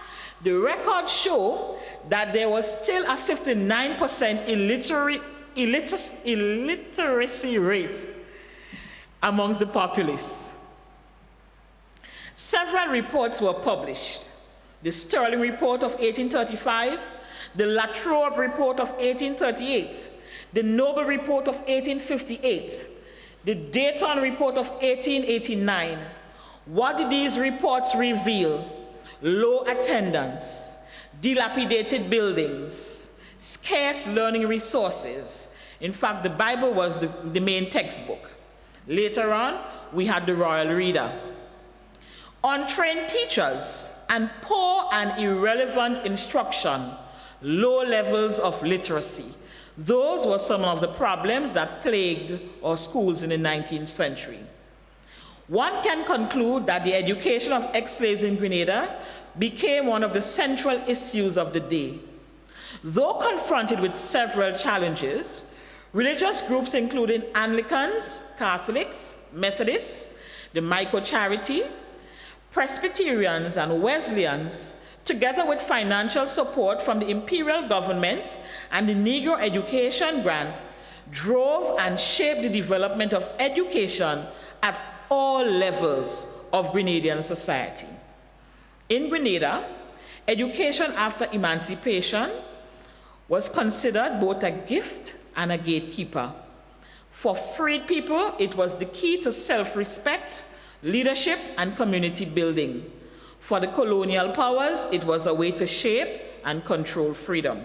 the records show that there was still a 59% illiteracy rate amongst the populace. Several reports were published. The Sterling Report of 1835, the Latrobe Report of 1838, the Noble Report of 1858, the Dayton Report of 1889. What did these reports reveal? Low attendance, dilapidated buildings, scarce learning resources. In fact, the Bible was the main textbook. Later on, we had the Royal Reader. Untrained teachers and poor and irrelevant instruction, low levels of literacy. Those were some of the problems that plagued our schools in the 19th century. One can conclude that the education of ex-slaves in Grenada became one of the central issues of the day. Though confronted with several challenges, religious groups including Anglicans, Catholics, Methodists, the Micro-Charity, Presbyterians, and Wesleyans, together with financial support from the imperial government and the Negro Education Grant, drove and shaped the development of education at all levels of Grenadian society. In Grenada, education after emancipation was considered both a gift and a gatekeeper. For freed people, it was the key to self-respect, leadership, and community building. For the colonial powers, it was a way to shape and control freedom.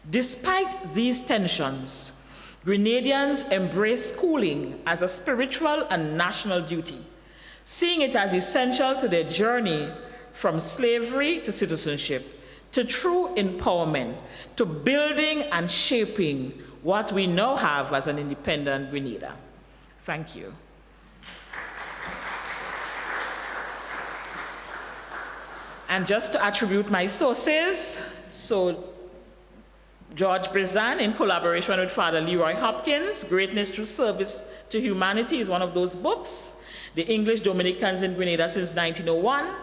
Despite these tensions, Grenadians embraced schooling as a spiritual and national duty, seeing it as essential to their journey from slavery to citizenship, to true empowerment, to building and shaping what we now have as an independent Grenada. Thank you. And just to attribute my sources, so George Brizan, in collaboration with Father Leroy Hopkins, Greatness Through Service to Humanity is one of those books. The English Dominicans in Grenada since 1901.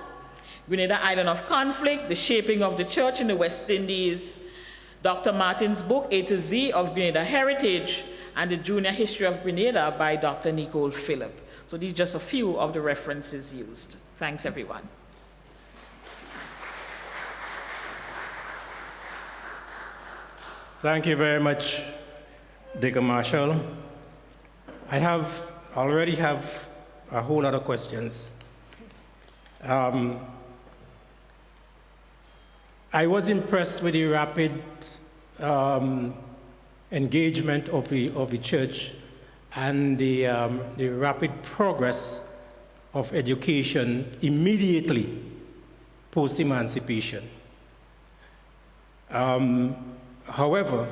Grenada Island of Conflict, The Shaping of the Church in the West Indies. Dr. Martin's book, A to Z of Grenada Heritage, and the Junior History of Grenada by Dr. Nicole Phillip. So these are just a few of the references used. Thanks, everyone. Thank you very much, Deacon Marshall. I already have a whole lot of questions. I was impressed with the rapid engagement of the church and the rapid progress of education immediately post-emancipation. However,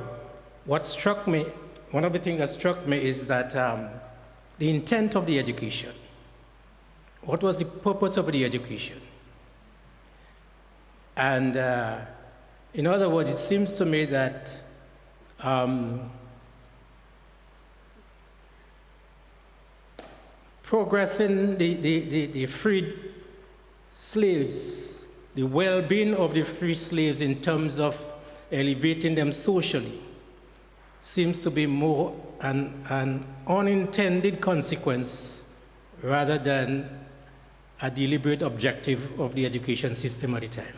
what struck me, one of the things that struck me is that the intent of the education. What was the purpose of the education? And in other words, it seems to me that progressing the freed slaves, the well-being of the free slaves in terms of elevating them socially, seems to be more an unintended consequence rather than a deliberate objective of the education system at the time.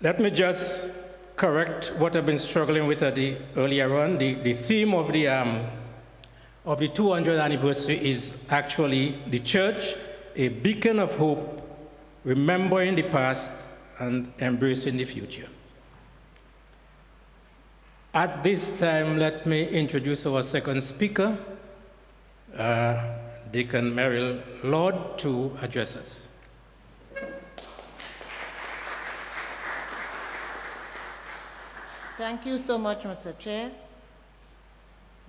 Let me just correct what I've been struggling with earlier on. The theme of the of the 200th anniversary is actually the church, a beacon of hope, remembering the past and embracing the future. At this time, let me introduce our second speaker, Deacon Merrill Lord, to address us. Thank you so much, Mr. Chair.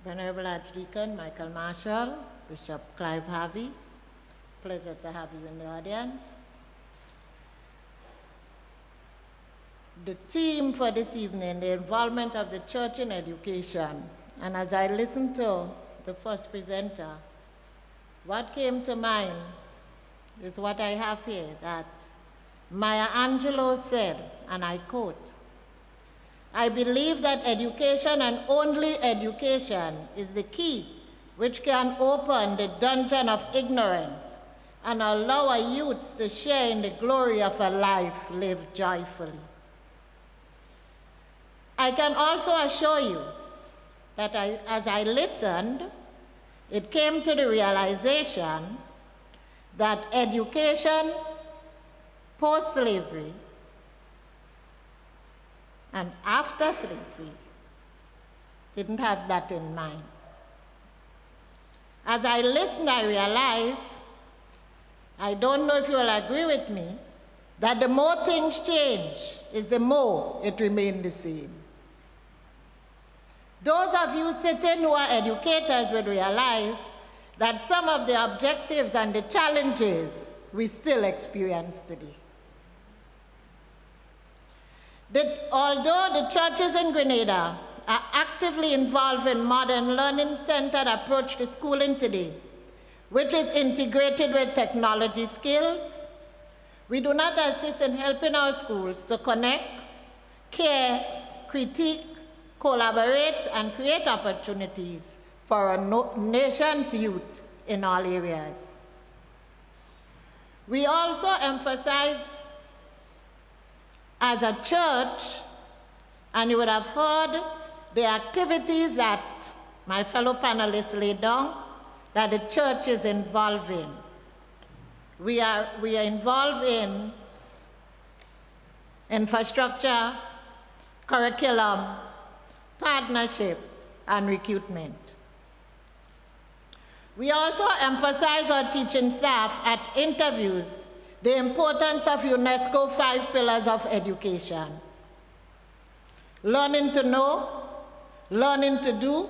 Venerable Archdeacon Michael Marshall, Bishop Clive Harvey, pleasure to have you in the audience. The theme for this evening, the involvement of the church in education. And as I listened to the first presenter, what came to mind is what I have here, that Maya Angelou said, and I quote, "I believe that education and only education is the key which can open the dungeon of ignorance and allow our youths to share in the glory of a life lived joyfully." I can also assure you that as I listened, it came to the realization that education post-slavery and after slavery didn't have that in mind. As I listened, I realized, I don't know if you will agree with me, that the more things change is the more it remains the same. Those of you sitting who are educators will realize that some of the objectives and the challenges we still experience today. Although the churches in Grenada are actively involved in modern learning-centered approach to schooling today, which is integrated with technology skills, we do not assist in helping our schools to connect, care, critique, collaborate, and create opportunities for our nation's youth in all areas. We also emphasize as a church, and you would have heard the activities that my fellow panelists laid down, that the church is involved in. We are involved in infrastructure, curriculum, partnership, and recruitment. We also emphasize our teaching staff at interviews the importance of UNESCO 5 pillars of education: learning to know, learning to do,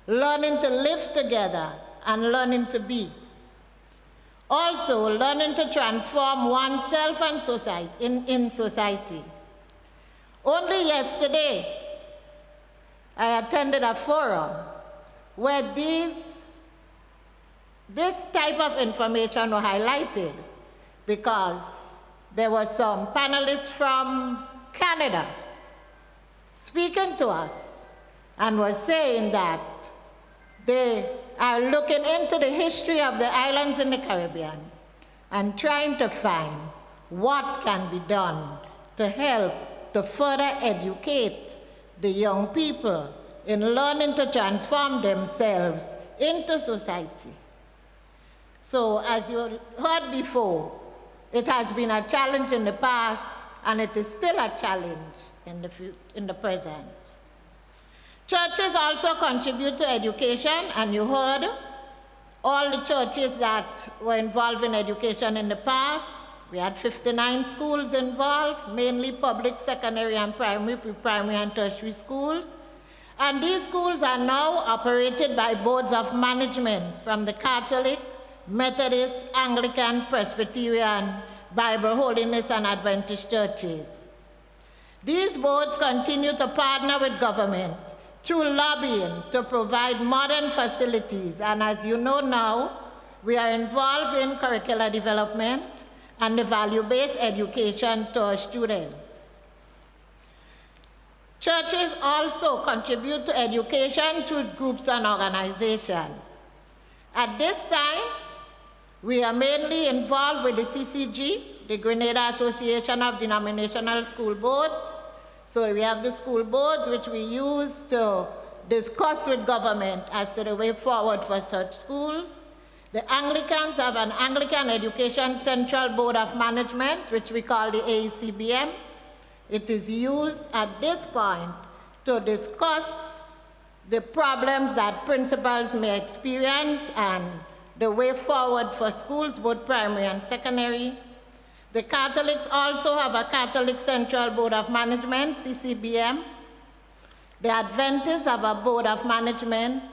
learning to live together, and learning to be. Also, learning to transform oneself and in society. Only yesterday, I attended a forum where this type of information was highlighted, because there were some panelists from Canada speaking to us and was saying that they are looking into the history of the islands in the Caribbean and trying to find what can be done to help to further educate the young people in learning to transform themselves into society. So as you heard before, it has been a challenge in the past, and it is still a challenge in the present. Churches also contribute to education, and you heard all the churches that were involved in education in the past. We had 59 schools involved, mainly public secondary and primary, pre-primary and tertiary schools. And these schools are now operated by boards of management from the Catholic, Methodist, Anglican, Presbyterian, Bible Holiness, and Adventist churches. These boards continue to partner with government through lobbying to provide modern facilities. And as you know now, we are involved in curricular development and the value-based education to our students. Churches also contribute to education through groups and organizations. At this time, we are mainly involved with the CCG, the Grenada Association of Denominational School Boards. So we have the school boards which we use to discuss with government as to the way forward for such schools. The Anglicans have an Anglican Education Central Board of Management, which we call the AECBM. It is used at this point to discuss the problems that principals may experience and the way forward for schools, both primary and secondary. The Catholics also have a Catholic Central Board of Management, CCBM. The Adventists have a Board of Management.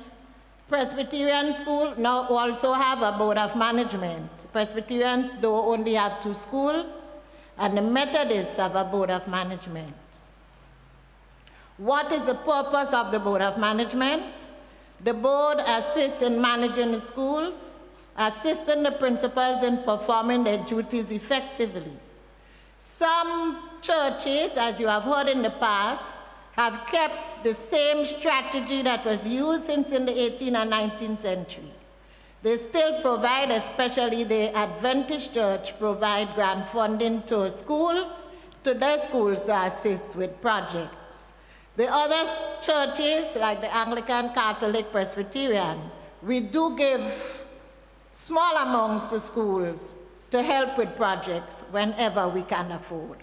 Presbyterian School now also have a Board of Management. Presbyterians though only have 2 schools, and the Methodists have a Board of Management. What is the purpose of the Board of Management? The board assists in managing the schools, assisting the principals in performing their duties effectively. Some churches, as you have heard in the past, have kept the same strategy that was used since in the 18th and 19th century. They still provide, especially the Adventist Church, provide grant funding to schools, to their schools to assist with projects. The other churches, like the Anglican, Catholic, Presbyterian, we do give small amounts to schools to help with projects whenever we can afford.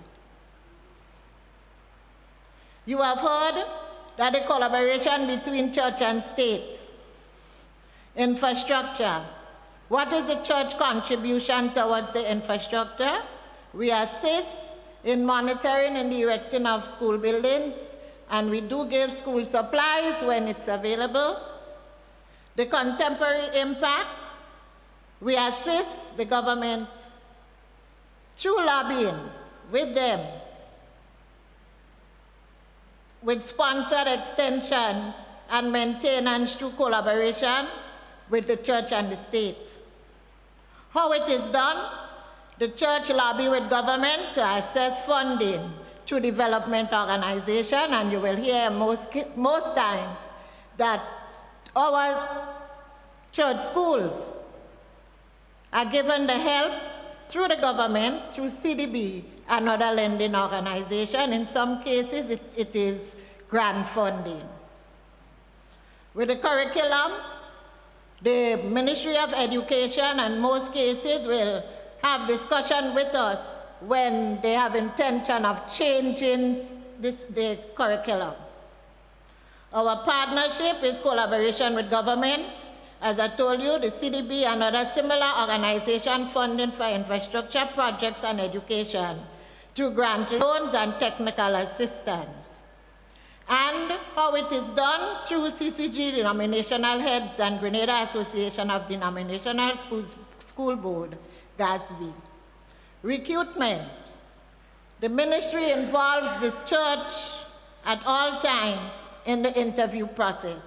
You have heard that the collaboration between church and state. Infrastructure. What is the church contribution towards the infrastructure? We assist in monitoring and erecting of school buildings, and we do give school supplies when it's available. The contemporary impact, we assist the government through lobbying with them, with sponsored extensions and maintenance through collaboration with the church and the state. How it is done? The church lobby with government to access funding through development organization, and you will hear most times that our church schools are given the help through the government, through CDB, another lending organization. In some cases, it is grant funding. With the curriculum, the Ministry of Education, in most cases, will have discussion with us when they have intention of changing the curriculum. Our partnership is collaboration with government. As I told you, the CDB and other similar organization funding for infrastructure projects and education through grant loans and technical assistance. And how it is done through CCG, denominational heads, and Grenada Association of Denominational School Board, GASB. Recruitment. The ministry involves this church at all times in the interview process.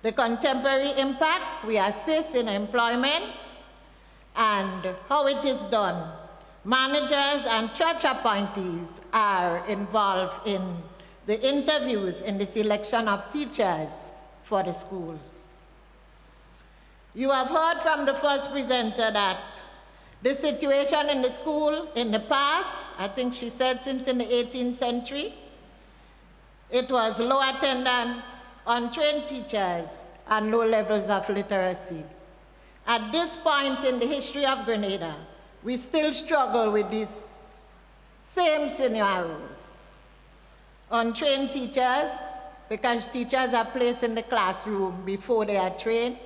The contemporary impact, we assist in employment, and how it is done. Managers and church appointees are involved in the interviews in the selection of teachers for the schools. You have heard from the first presenter that the situation in the school in the past, I think she said since in the 18th century, it was low attendance, untrained teachers, and low levels of literacy. At this point in the history of Grenada, we still struggle with these same scenarios. Untrained teachers, because teachers are placed in the classroom before they are trained.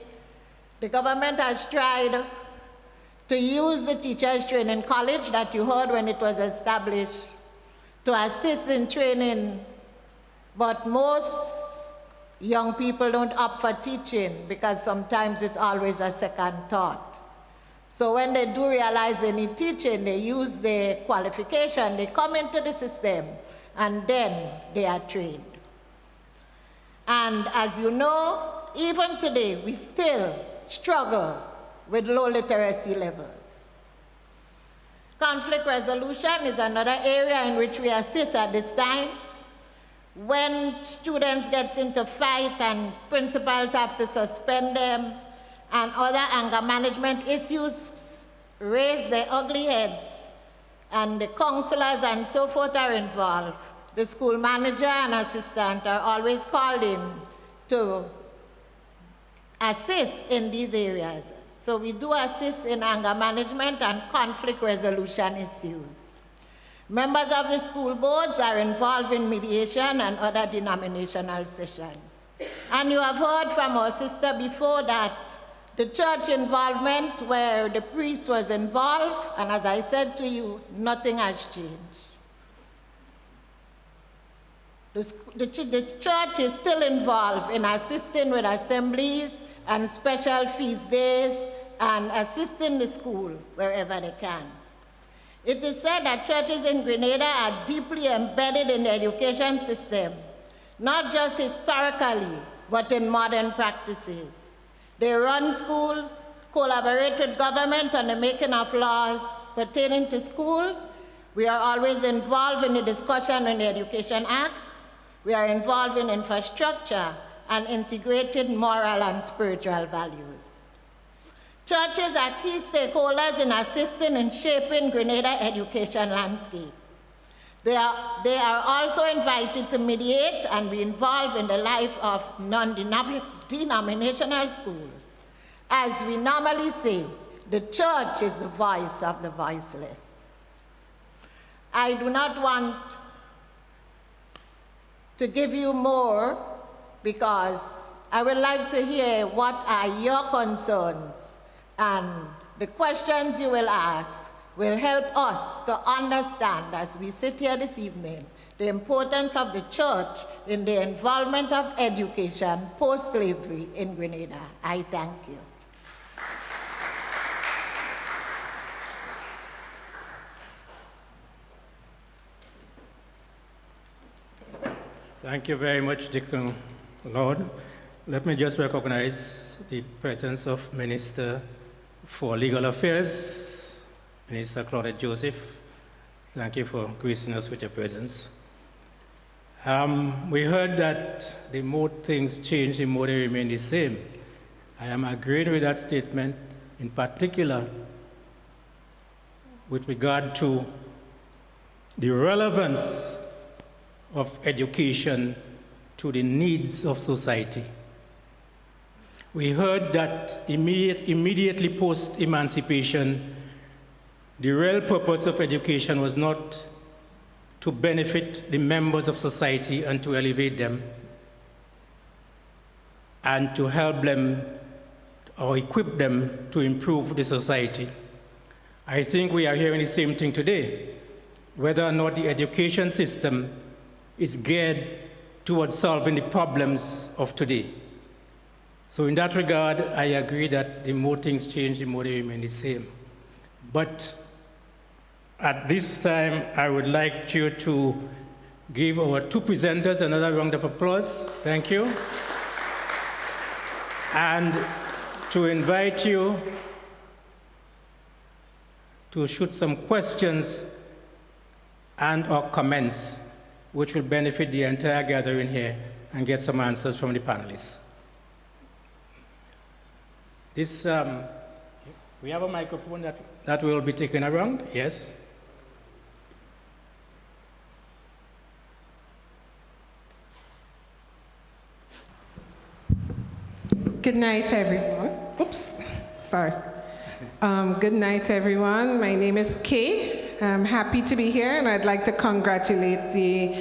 The government has tried to use the Teachers Training College that you heard when it was established to assist in training, but most young people don't opt for teaching because sometimes it's always a second thought. So when they do realize they need teaching, they use their qualification, they come into the system, and then they are trained. And as you know, even today, we still struggle with low literacy levels. Conflict resolution is another area in which we assist at this time. When students get into fight and principals have to suspend them, and other anger management issues raise their ugly heads, and the counselors and so forth are involved, the school manager and assistant are always called in to assist in these areas. So we do assist in anger management and conflict resolution issues. Members of the school boards are involved in mediation and other denominational sessions. And you have heard from our sister before that the church involvement where the priest was involved, and as I said to you, nothing has changed. The church is still involved in assisting with assemblies and special feast days and assisting the school wherever they can. It is said that churches in Grenada are deeply embedded in the education system, not just historically, but in modern practices. They run schools, collaborate with government on the making of laws pertaining to schools. We are always involved in the discussion on the Education Act. We are involved in infrastructure and integrated moral and spiritual values. Churches are key stakeholders in assisting in shaping Grenada education landscape. They are also invited to mediate and be involved in the life of non-denominational schools. As we normally say, the church is the voice of the voiceless. I do not want to give you more because I would like to hear what are your concerns, and the questions you will ask will help us to understand as we sit here this evening the importance of the church in the involvement of education post-slavery in Grenada. I thank you. Thank you very much, Deacon Lord. Let me just recognize the presence of Minister for Legal Affairs, Minister Claudette Joseph. Thank you for gracing us with your presence. We heard that the more things change, the more they remain the same. I am agreeing with that statement, in particular with regard to the relevance of education to the needs of society. We heard that immediately post-emancipation, the real purpose of education was not to benefit the members of society and to elevate them and to help them or equip them to improve the society. I think we are hearing the same thing today, whether or not the education system is geared towards solving the problems of today. So in that regard, I agree that the more things change, the more they remain the same. But at this time, I would like you to give our two presenters another round of applause. Thank you. And to invite you to shoot some questions and/or comments which will benefit the entire gathering here and get some answers from the panelists. We have a microphone that will be taken around, yes? Good night, everyone. Oops, sorry. Good night, everyone. My name is Kay. I'm happy to be here, and I'd like to congratulate the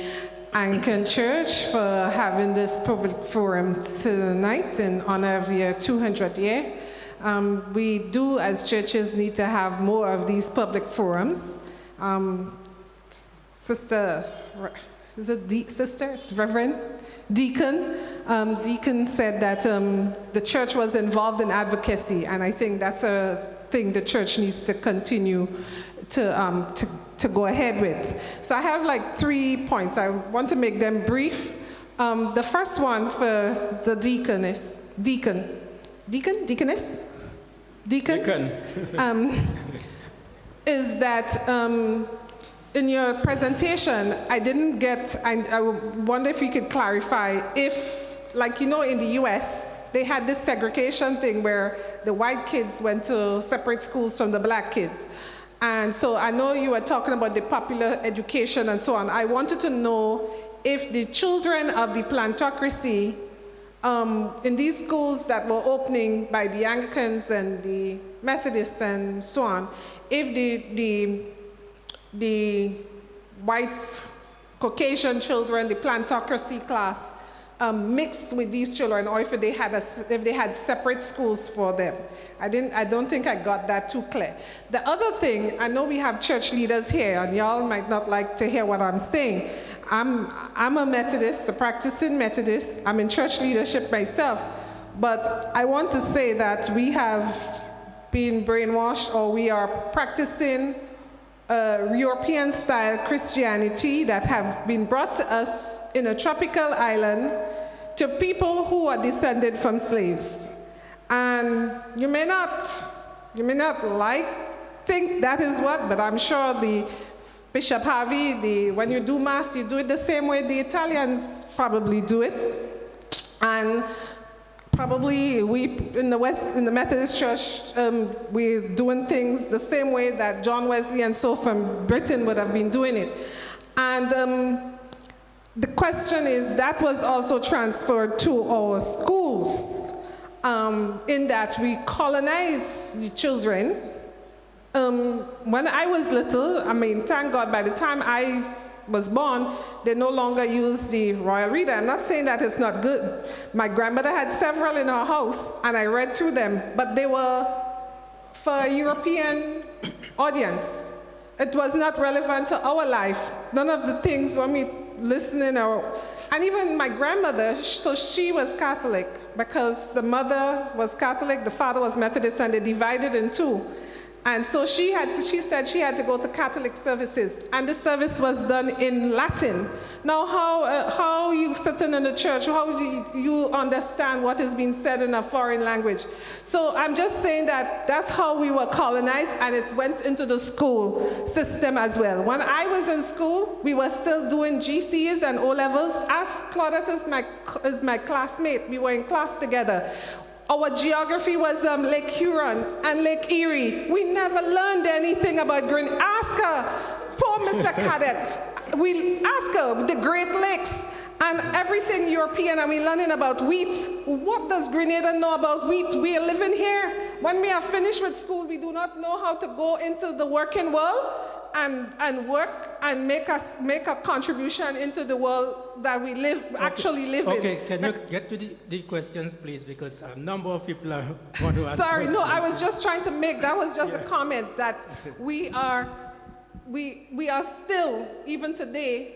Anglican Church for having this public forum tonight in honor of your 200th year. We do, as churches, need to have more of these public forums. Reverend Deacon? Deacon said that the church was involved in advocacy, and I think that's a thing the church needs to continue to go ahead with. So I have like 3 points. I want to make them brief. The first one for the deaconess, is that in your presentation, I didn't get, I wonder if you could clarify if, like, you know, in the US, they had this segregation thing where the white kids went to separate schools from the black kids. And so I know you were talking about the popular education and so on. I wanted to know if the children of the plantocracy in these schools that were opening by the Anglicans and the Methodists and so on, if the whites, Caucasian children, the plantocracy class, mixed with these children, or if they had separate schools for them. I don't think I got that too clear. The other thing, I know we have church leaders here, and y'all might not like to hear what I'm saying. I'm a Methodist, a practicing Methodist. I'm in church leadership myself, but I want to say that we have been brainwashed, or we are practicing European-style Christianity that have been brought to us in a tropical island to people who are descended from slaves. And you may not think that is what, but I'm sure the Bishop Harvey, when you do Mass, you do it the same way the Italians probably do it. And probably we in the Methodist Church, we're doing things the same way that John Wesley and so from Britain would have been doing it. And the question is, that was also transferred to our schools, in that we colonize the children. When I was little, I mean, thank God, by the time I was born, they no longer use the Royal Reader. I'm not saying that it's not good. My grandmother had several in her house, and I read through them, but they were for a European audience. It was not relevant to our life. None of the things when we listening, and even my grandmother, so she was Catholic, because the mother was Catholic, the father was Methodist, and they divided in two. And so she said she had to go to Catholic services, and the service was done in Latin. Now, how you sitting in the church, how do you understand what is being said in a foreign language? So I'm just saying that that's how we were colonized, and it went into the school system as well. When I was in school, we were still doing GCs and O-levels. Ask Claudette is my classmate. We were in class together. Our geography was Lake Huron and Lake Erie. We never learned anything about Grenada. Ask her, poor Mr. Cadet. We ask her, the Great Lakes and everything European, and we're learning about wheat. What does Grenada know about wheat? We are living here. When we are finished with school, we do not know how to go into the working world and work and make a contribution into the world that we actually live in. Okay, can you get to the questions, please? Because a number of people want to ask Sorry, questions. no, I was just trying to make, that was just a comment that we are still, even today,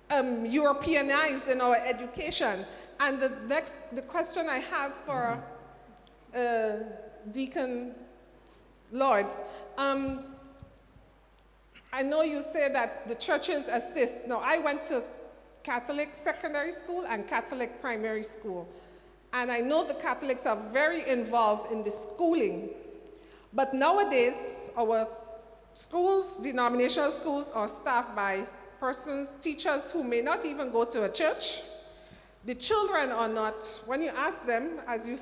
Europeanized in our education. And the question I have for Deacon Lord, I know you say that the churches assist. Now, I went to Catholic secondary school and Catholic primary school. And I know the Catholics are very involved in the schooling. But nowadays, our schools, denominational schools, are staffed by teachers who may not even go to a church. The children are not, when you ask them, as you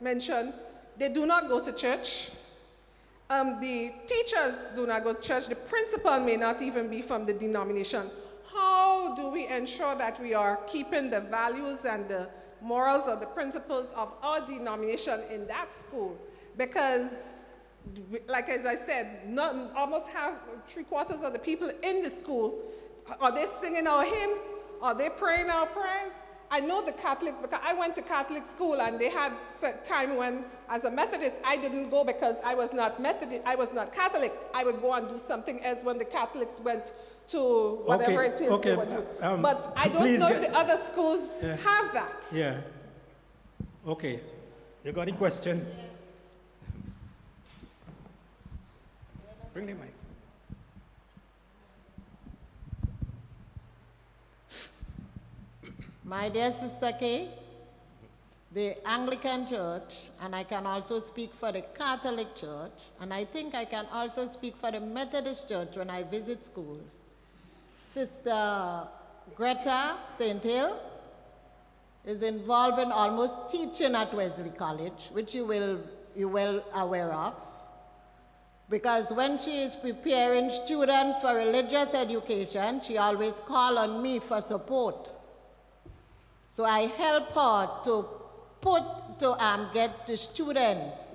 mentioned, they do not go to church. The teachers do not go to church. The principal may not even be from the denomination. How do we ensure that we are keeping the values and the morals or the principles of our denomination in that school? Because, like as I said, almost three-quarters of the people in the school, are they singing our hymns? Are they praying our prayers? I know the Catholics, because I went to Catholic school, and they had a time when, as a Methodist, I didn't go because I was not Methodist, I was not Catholic. I would go and do something else when the Catholics went to whatever it is they would do. But I don't know if the other schools have that. Yeah. Okay. You got any question? Bring the mic. My dear Sister Kay, the Anglican Church, and I can also speak for the Catholic Church, and I think I can also speak for the Methodist Church when I visit schools. Sister Greta St. Hill is involved in almost teaching at Wesley College, which you're well aware of, because when she is preparing students for religious education, she always calls on me for support. So I help her to get the students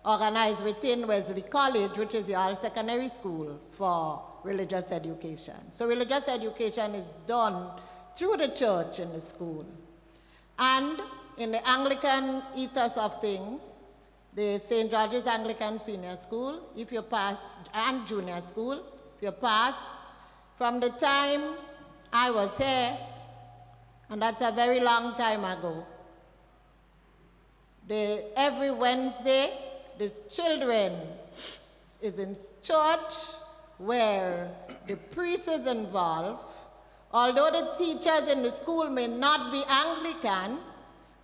organized within Wesley College, which is the all-secondary school for religious education. So religious education is done through the church in the school. And in the Anglican ethos of things, the St. George's Anglican Senior School, if you pass, and Junior School, if you pass, from the time I was here, and that's a very long time ago, every Wednesday, the children is in church where the priest is involved. Although the teachers in the school may not be Anglicans,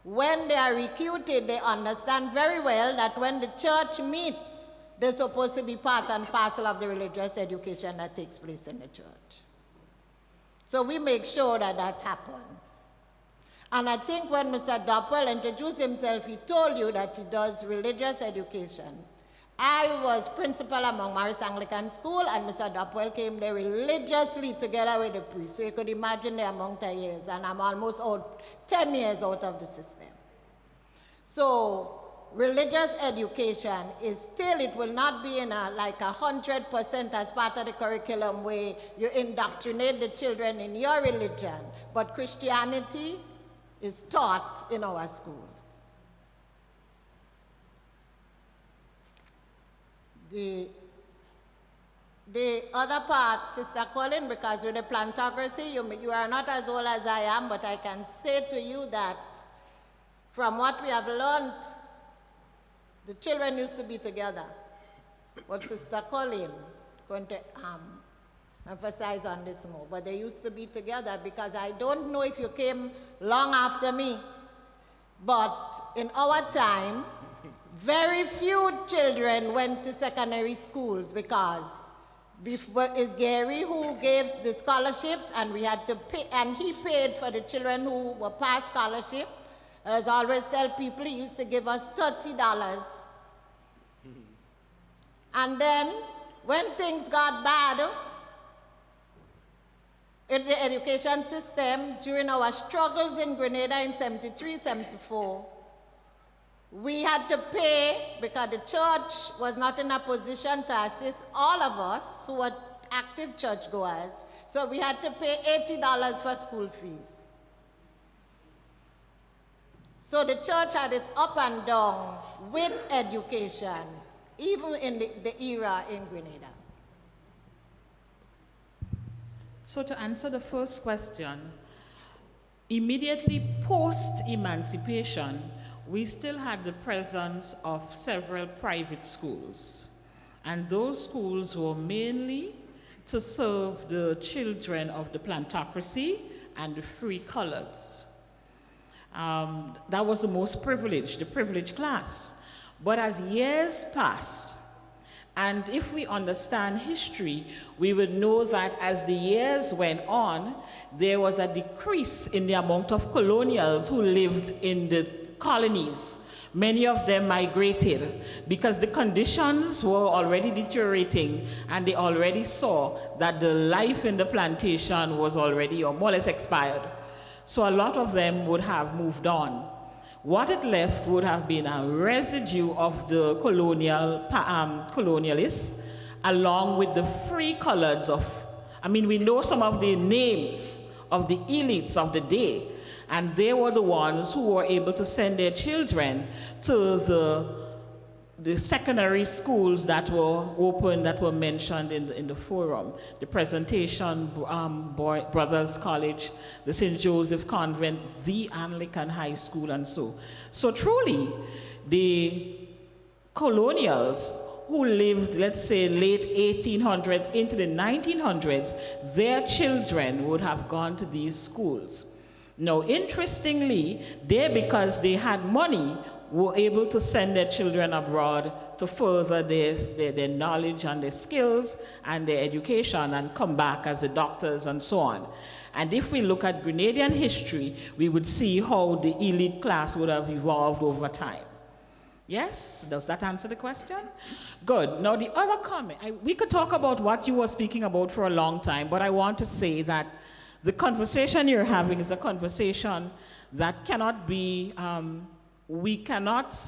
when they are recruited, they understand very well that when the church meets, they're supposed to be part and parcel of the religious education that takes place in the church. So we make sure that that happens. And I think when Mr. Doppel introduced himself, he told you that he does religious education. I was principal among Morris Anglican School, and Mr. Doppel came there religiously together with the priest. So you could imagine the amount of years, and I'm almost 10 years out of the system. So religious education is still, it will not be in like 100% as part of the curriculum where you indoctrinate the children in your religion, but Christianity is taught in our schools. The other part, Sister Colin, because with the plantocracy, you are not as old as I am, but I can say to you that from what we have learned, the children used to be together. But Sister Colin going to emphasize on this more, but they used to be together, because I don't know if you came long after me, but in our time, very few children went to secondary schools, because it's Gary who gave the scholarships, and we had to pay, and he paid for the children who were past scholarship. And as I always tell people, he used to give us $30. And then when things got bad in the education system, during our struggles in Grenada in 73, 74, we had to pay, because the church was not in a position to assist all of us who were active churchgoers. So we had to pay $80 for school fees. So the church had its up and down with education, even in the era in Grenada. So to answer the first question, immediately post-emancipation, we still had the presence of several private schools. And those schools were mainly to serve the children of the plantocracy and the free coloreds. That was the most privileged, the privileged class. But as years pass, and if we understand history, we would know that as the years went on, there was a decrease in the amount of colonials who lived in the colonies. Many of them migrated because the conditions were already deteriorating, and they already saw that the life in the plantation was already or more or less expired. So a lot of them would have moved on. What it left would have been a residue of the colonialists, along with the free coloreds we know some of the names of the elites of the day, and they were the ones who were able to send their children to the secondary schools that were open, that were mentioned in the forum. The Presentation Brothers College, the St. Joseph Convent, the Anglican High School, and so. So truly, the colonials who lived, let's say, late 1800s into the 1900s, their children would have gone to these schools. Now, interestingly, because they had money, were able to send their children abroad to further their knowledge and their skills and their education, and come back as the doctors and so on. And if we look at Grenadian history, we would see how the elite class would have evolved over time. Yes? Does that answer the question? Good. Now, the other comment, we could talk about what you were speaking about for a long time, but I want to say that The conversation you're having is a conversation that cannot be, we cannot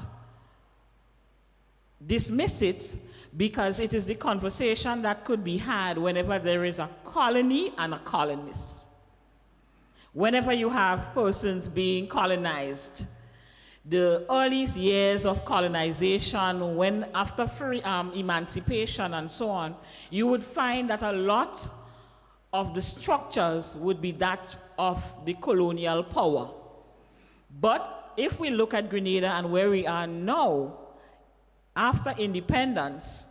dismiss it, because it is the conversation that could be had whenever there is a colony and a colonist. Whenever you have persons being colonized, the earliest years of colonization, when after free, emancipation and so on, you would find that a lot of the structures would be that of the colonial power. But if we look at Grenada and where we are now, after independence,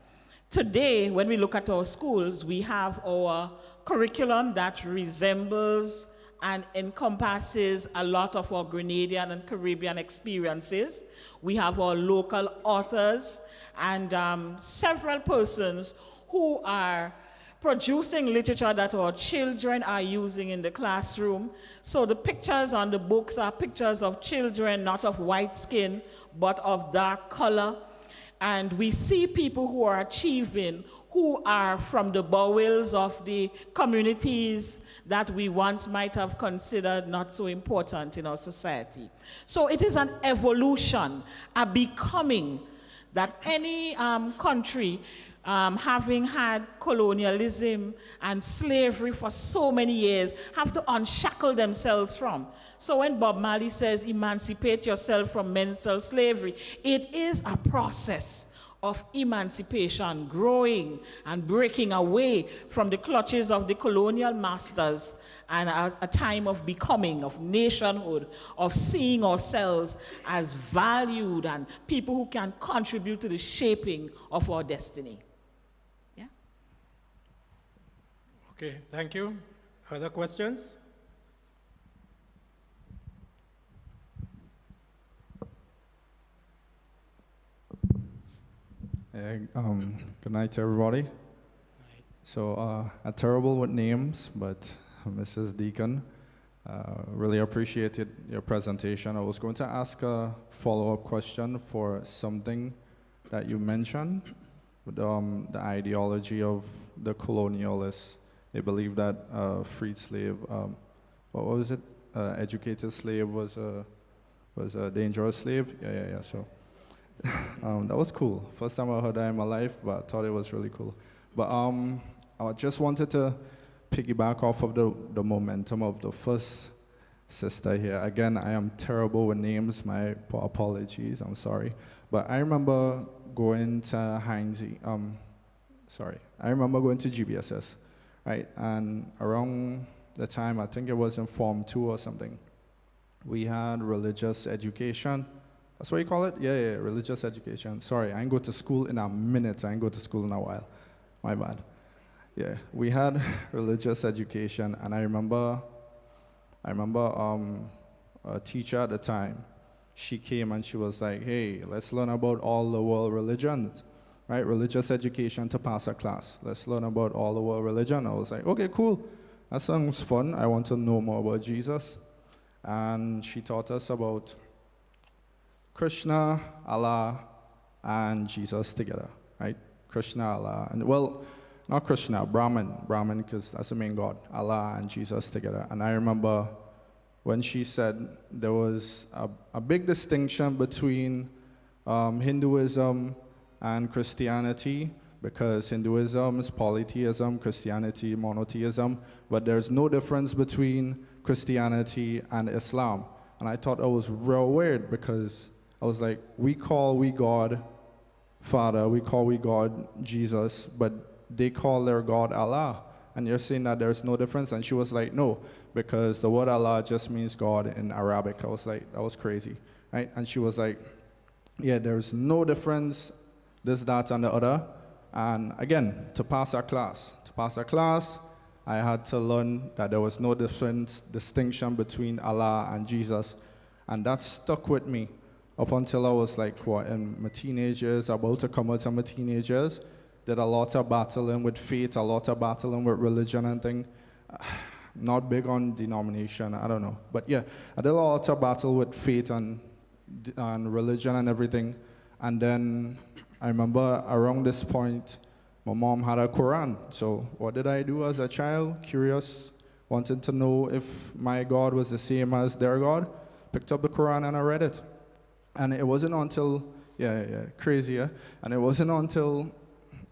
today, when we look at our schools, we have our curriculum that resembles and encompasses a lot of our Grenadian and Caribbean experiences. We have our local authors and several persons who are producing literature that our children are using in the classroom. So the pictures on the books are pictures of children, not of white skin, but of dark color. And we see people who are achieving, who are from the bowels of the communities that we once might have considered not so important in our society. So it is an evolution, a becoming, that any country having had colonialism and slavery for so many years have to unshackle themselves from. So when Bob Marley says emancipate yourself from mental slavery, it is a process of emancipation, growing and breaking away from the clutches of the colonial masters, and a time of becoming, of nationhood, of seeing ourselves as valued and people who can contribute to the shaping of our destiny. Okay, thank you. Other questions? Good night, everybody. So, I'm terrible with names, but Mrs. Deacon, really appreciated your presentation. I was going to ask a follow-up question for something that you mentioned, with the ideology of the colonialists. They believe that freed slave, what was it? Educated slave was a dangerous slave. Yeah. So that was cool. First time I heard that in my life, but I thought it was really cool. But I just wanted to piggyback off of the momentum of the first sister here. Again, I am terrible with names. My apologies. I'm sorry. But I remember going to I remember going to GBSS. Right, and around the time, I think it was in Form 2 or something, we had religious education. That's what you call it? Yeah, religious education. Sorry, I ain't go to school in a minute. I ain't go to school in a while. My bad. Yeah, we had religious education, and I remember a teacher at the time, she came and she was like, hey, let's learn about all the world religions. Right, religious education to pass a class. Let's learn about all the world religion. I was like, okay, cool. That sounds fun. I want to know more about Jesus. And she taught us about Krishna, Allah, and Jesus together, right? Krishna, Allah, and well, not Krishna, Brahman, because that's the main God. Allah and Jesus together. And I remember when she said there was a big distinction between Hinduism and Christianity, because Hinduism is polytheism, Christianity monotheism, but there's no difference between Christianity and Islam. And I thought that was real weird, because I was like, we call God Father, we call God Jesus, but they call their God Allah. And you're saying that there's no difference? And she was like, no, because the word Allah just means God in Arabic. I was like, that was crazy, right? And she was like, yeah, there's no difference, this, that, and the other. And again, to pass our class, I had to learn that there was no distinction between Allah and Jesus. And that stuck with me up until I was like, in my teenagers, about to come out of my teenagers. Did a lot of battling with faith, a lot of battling with religion and thing. Not big on denomination, I don't know. But yeah, I did a lot of battle with faith and religion and everything. And then I remember around this point, my mom had a Quran. So what did I do as a child? Curious, wanting to know if my God was the same as their God, picked up the Quran and I read it. And it wasn't until, crazy, yeah? And it wasn't until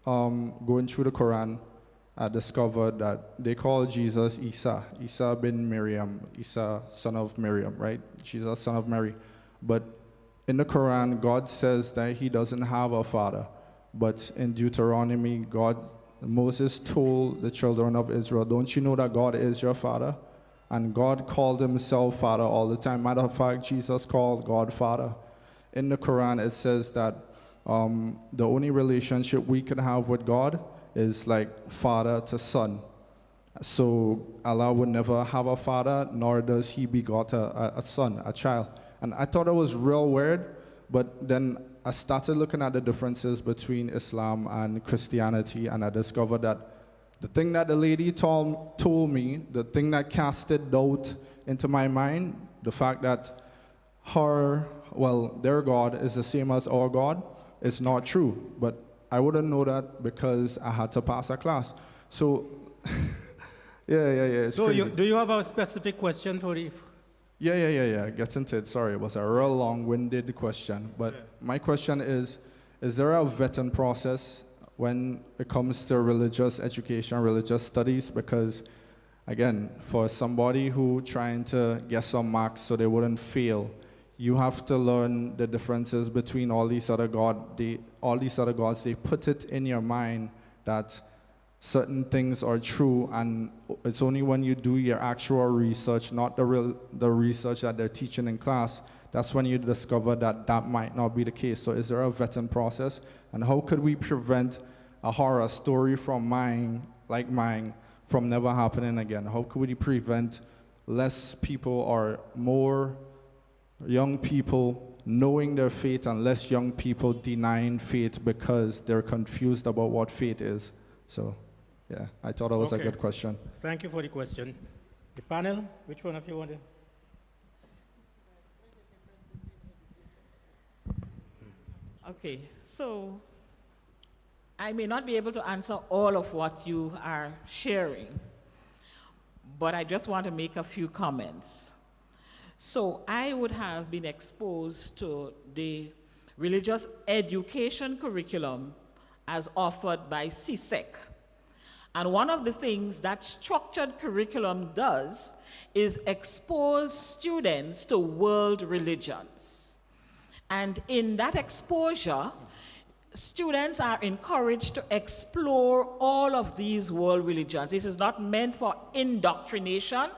going through the Quran, I discovered that they call Jesus Isa bin Miriam, Isa son of Miriam, right? Jesus son of Mary. But in the Quran, God says that he doesn't have a father. But in Deuteronomy, Moses told the children of Israel, don't you know that God is your father? And God called himself Father all the time. Matter of fact, Jesus called God Father. In the Quran, it says that the only relationship we can have with God is like father to son. So Allah would never have a father, nor does he begot a son, a child. And I thought it was real weird, but then I started looking at the differences between Islam and Christianity, and I discovered that the thing that the lady told me, the thing that casted doubt into my mind, the fact that their God is the same as our God, is not true. But I wouldn't know that because I had to pass a class. So, it's so crazy. do you have a specific question for the... Yeah. Get into it. Sorry, it was a real long-winded question. But my question is there a vetting process when it comes to religious education, religious studies? Because, again, for somebody who trying to get some marks so they wouldn't fail, you have to learn the differences between all these other gods. They put it in your mind that certain things are true, and it's only when you do your actual research, not the research that they're teaching in class, that's when you discover that that might not be the case. So is there a vetting process? And how could we prevent a horror story from mine from never happening again? How could we prevent less people or more young people knowing their faith and less young people denying faith because they're confused about what faith is? So, yeah, I thought that was a good question. Thank you for the question. The panel, which one of you want to? Okay, so I may not be able to answer all of what you are sharing, but I just want to make a few comments. So I would have been exposed to the religious education curriculum as offered by SGAC. And one of the things that structured curriculum does is expose students to world religions. And in that exposure, students are encouraged to explore all of these world religions. This is not meant for indoctrination,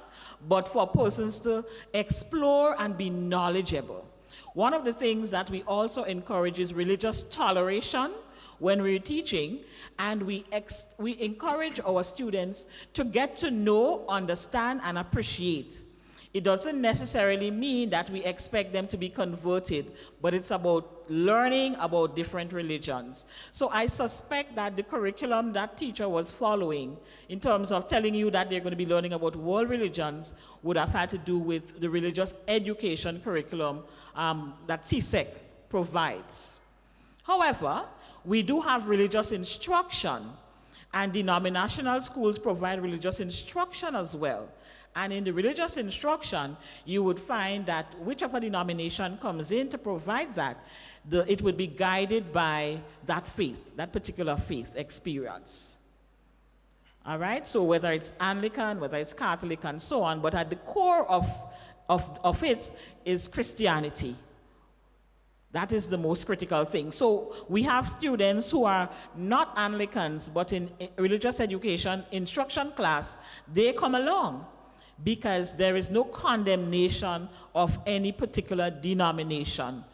but for persons to explore and be knowledgeable. One of the things that we also encourage is religious toleration when we're teaching, and we encourage our students to get to know, understand, and appreciate. It doesn't necessarily mean that we expect them to be converted, but it's about learning about different religions. So I suspect that the curriculum that teacher was following in terms of telling you that they're going to be learning about world religions would have had to do with the religious education curriculum that SGAC provides. However, we do have religious instruction, and denominational schools provide religious instruction as well. And in the religious instruction, you would find that whichever denomination comes in to provide that, it would be guided by that faith, that particular faith experience. All right? So whether it's Anglican, whether it's Catholic, and so on, but at the core of it is Christianity. That is the most critical thing. So we have students who are not Anglicans, but in religious education instruction class, they come along because there is no condemnation of any particular denomination.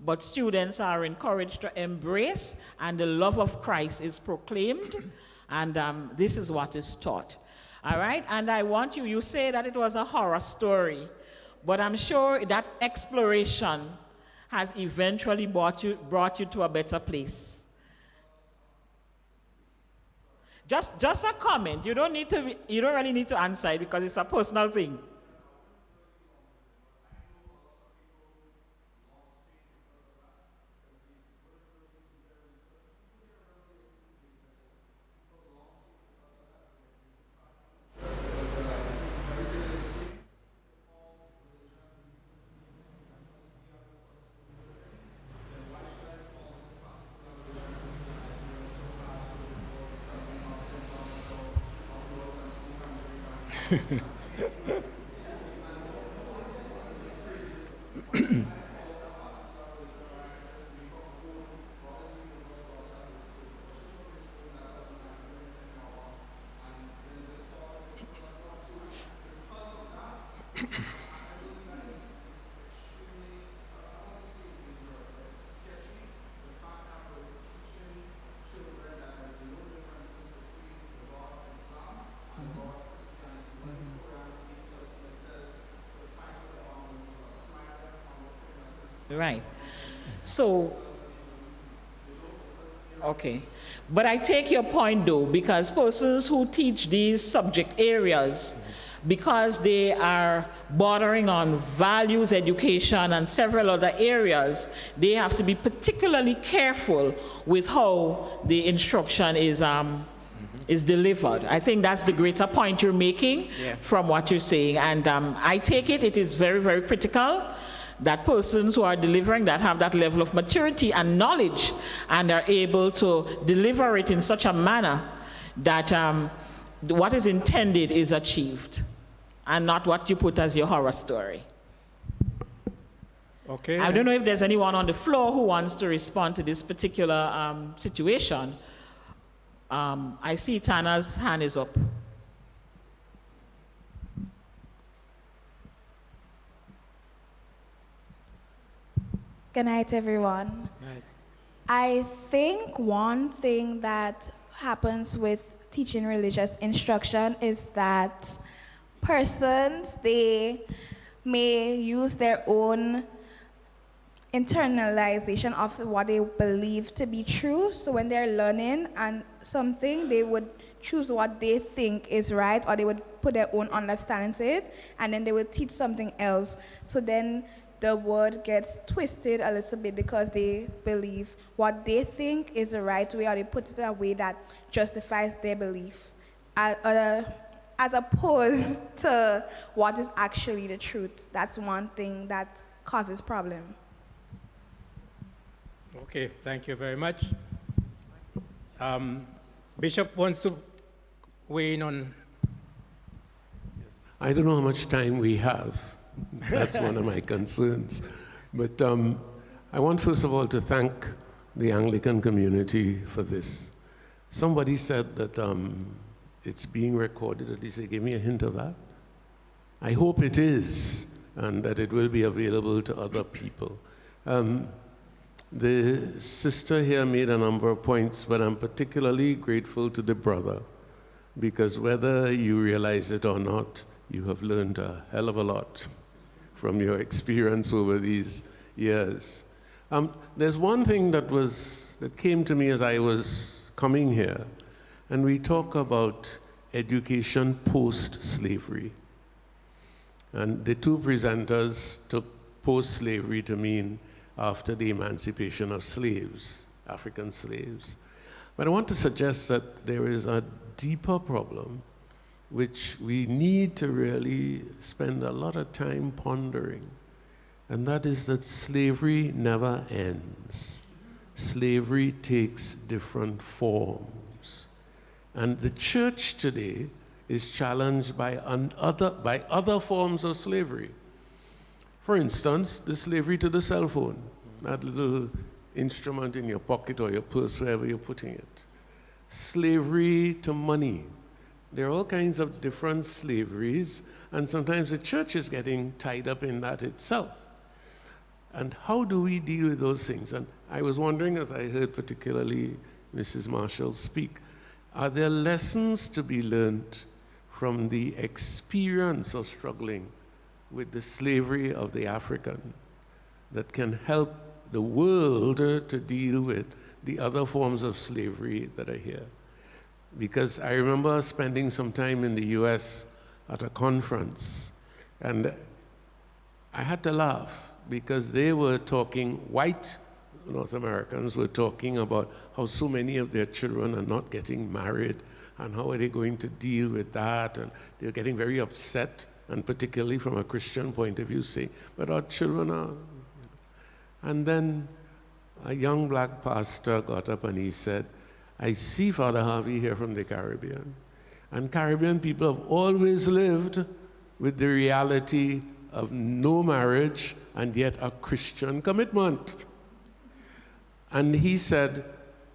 But students are encouraged to embrace, and the love of Christ is proclaimed, and this is what is taught. All right? And I want you say that it was a horror story, but I'm sure that exploration has eventually brought you to a better place. Just a comment. You don't really need to answer it because it's a personal thing. Right. So, okay. But I take your point though, because persons who teach these subject areas, because they are bordering on values education and several other areas, they have to be particularly careful with how the instruction is delivered. I think that's the greater point you're making from what you're saying. And I take it is very, very critical that persons who are delivering that have that level of maturity and knowledge and are able to deliver it in such a manner that what is intended is achieved and not what you put as your horror story. Okay. I don't know if there's anyone on the floor who wants to respond to this particular situation. I see Tana's hand is up. Good night, everyone. Right. I think one thing that happens with teaching religious instruction is that persons, they may use their own internalization of what they believe to be true. So when they're learning and something, they would choose what they think is right, or they would put their own understanding to it, and then they would teach something else. So then the word gets twisted a little bit because they believe what they think is the right way, or they put it in a way that justifies their belief, as opposed to what is actually the truth. That's one thing that causes problem. Okay, thank you very much. Bishop wants to weigh in on. I don't know how much time we have. That's one of my concerns. But I want, first of all, to thank the Anglican community for this. Somebody said that it's being recorded. At least they gave me a hint of that. I hope it is, and that it will be available to other people. The sister here made a number of points, but I'm particularly grateful to the brother, because whether you realize it or not, you have learned a hell of a lot from your experience over these years. There's one thing that came to me as I was coming here, and we talk about education post-slavery. And the two presenters took post-slavery to mean after the emancipation of slaves, African slaves. But I want to suggest that there is a deeper problem which we need to really spend a lot of time pondering, and that is that slavery never ends. Slavery takes different forms. And the church today is challenged by other forms of slavery. For instance, the slavery to the cell phone, that little instrument in your pocket or your purse, wherever you're putting it. Slavery to money. There are all kinds of different slaveries, and sometimes the church is getting tied up in that itself. And how do we deal with those things? And I was wondering, as I heard particularly Mrs. Marshall speak, are there lessons to be learned from the experience of struggling with the slavery of the African that can help the world to deal with the other forms of slavery that are here? Because I remember spending some time in the US at a conference, and I had to laugh because they were talking, white North Americans were talking about how so many of their children are not getting married, and how are they going to deal with that, and they're getting very upset, and particularly from a Christian point of view, say, but our children are. And then a young black pastor got up and he said, I see Father Harvey here from the Caribbean, And Caribbean people have always lived with the reality of no marriage and yet a Christian commitment. And he said,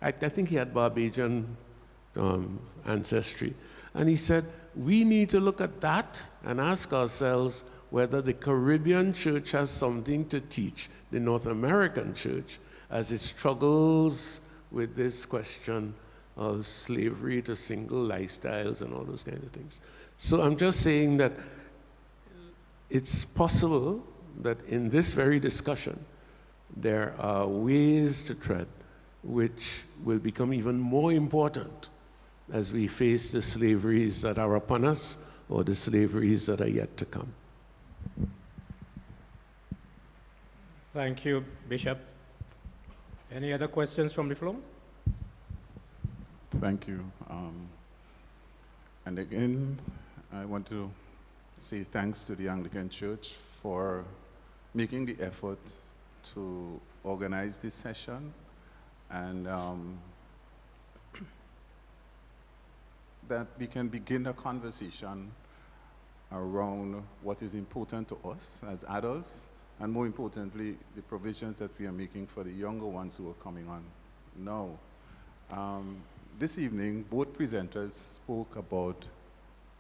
I think he had Barbadian ancestry, and he said, we need to look at that and ask ourselves whether the Caribbean church has something to teach the North American church as it struggles with this question of slavery to single lifestyles and all those kinds of things. So I'm just saying that it's possible that in this very discussion, there are ways to tread which will become even more important as we face the slaveries that are upon us or the slaveries that are yet to come. Thank you, Bishop. Any other questions from the floor? Thank you. And again, I want to say thanks to the Anglican Church for making the effort to organize this session, and that we can begin a conversation around what is important to us as adults, and more importantly, the provisions that we are making for the younger ones who are coming on now. This evening, both presenters spoke about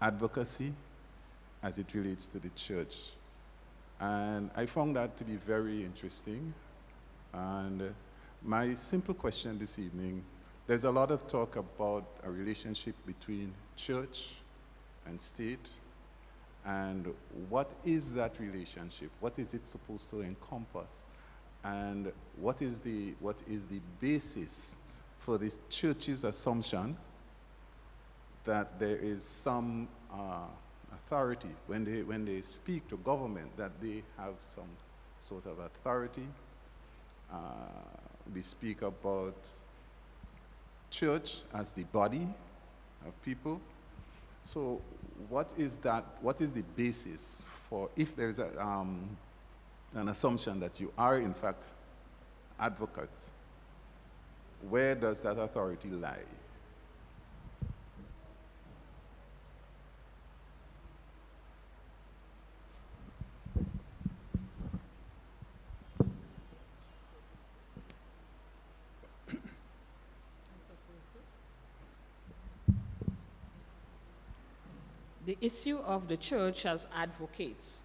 advocacy as it relates to the church. And I found that to be very interesting. And my simple question this evening, there's a lot of talk about a relationship between church and state. And what is that relationship? What is it supposed to encompass? And what is the basis for the church's assumption that there is some authority when they speak to government, that they have some sort of authority? We speak about church as the body of people. So what is that? What is the basis for, if there's an assumption that you are in fact advocates, where does that authority lie? The issue of the church as advocates.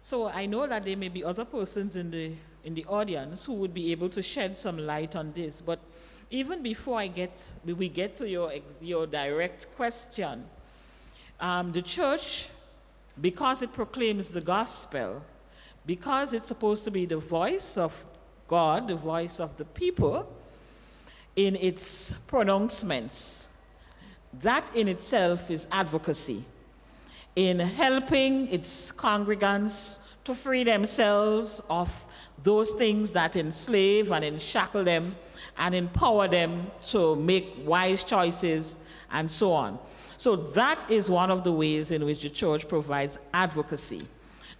So I know that there may be other persons in the audience who would be able to shed some light on this, but even before we get to your direct question, the church, because it proclaims the gospel, because it's supposed to be the voice of God, the voice of the people, in its pronouncements, that in itself is advocacy, in helping its congregants to free themselves of those things that enslave and enshackle them and empower them to make wise choices and so on. So that is one of the ways in which the church provides advocacy.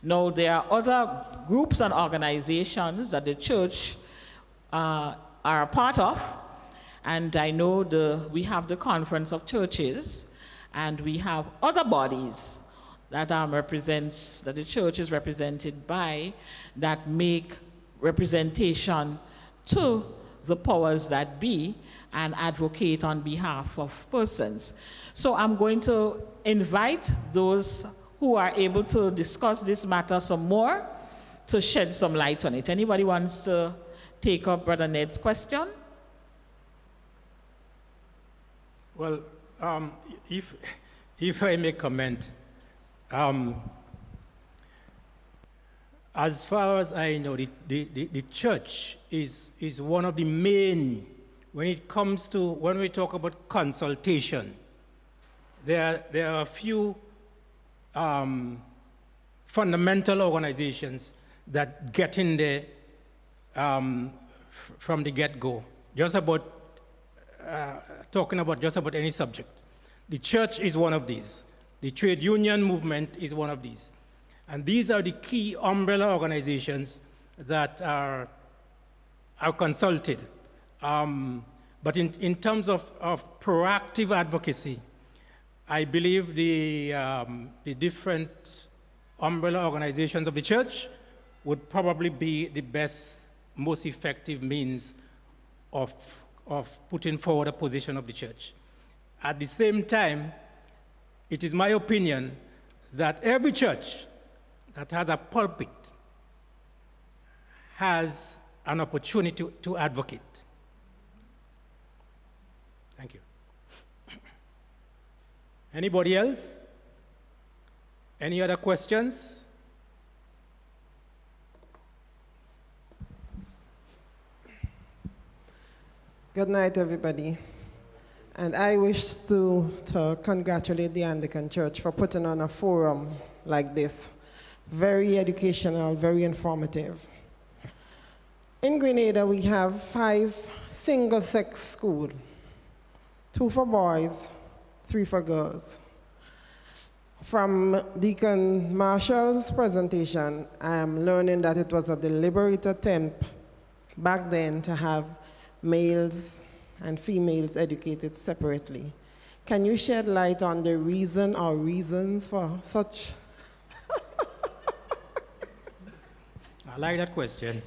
Now, there are other groups and organizations that the church are a part of, and I know we have the Conference of Churches, and we have other bodies that that the church is represented by, that make representation to the powers that be and advocate on behalf of persons. So I'm going to invite those who are able to discuss this matter some more to shed some light on it. Anybody wants to take up Brother Ned's question? Well, if I may comment, as far as I know, the church is one of the main, when we talk about consultation, there are a few fundamental organizations that get in there from the get-go, just about talking about just about any subject. The church is one of these. The trade union movement is one of these. And these are the key umbrella organizations that are consulted. But in terms of proactive advocacy, I believe the different umbrella organizations of the church would probably be the best, most effective means of putting forward a position of the church. At the same time, it is my opinion that every church that has a pulpit has an opportunity to advocate. Thank you. Anybody else? Any other questions? Good night, everybody. And I wish to congratulate the Anglican Church for putting on a forum like this. Very educational, very informative. In Grenada, we have 5 single-sex schools, 2 for boys, 3 for girls. From Deacon Marshall's presentation, I am learning that it was a deliberate attempt back then to have males and females educated separately. Can you shed light on the reason or reasons for such? I like that question.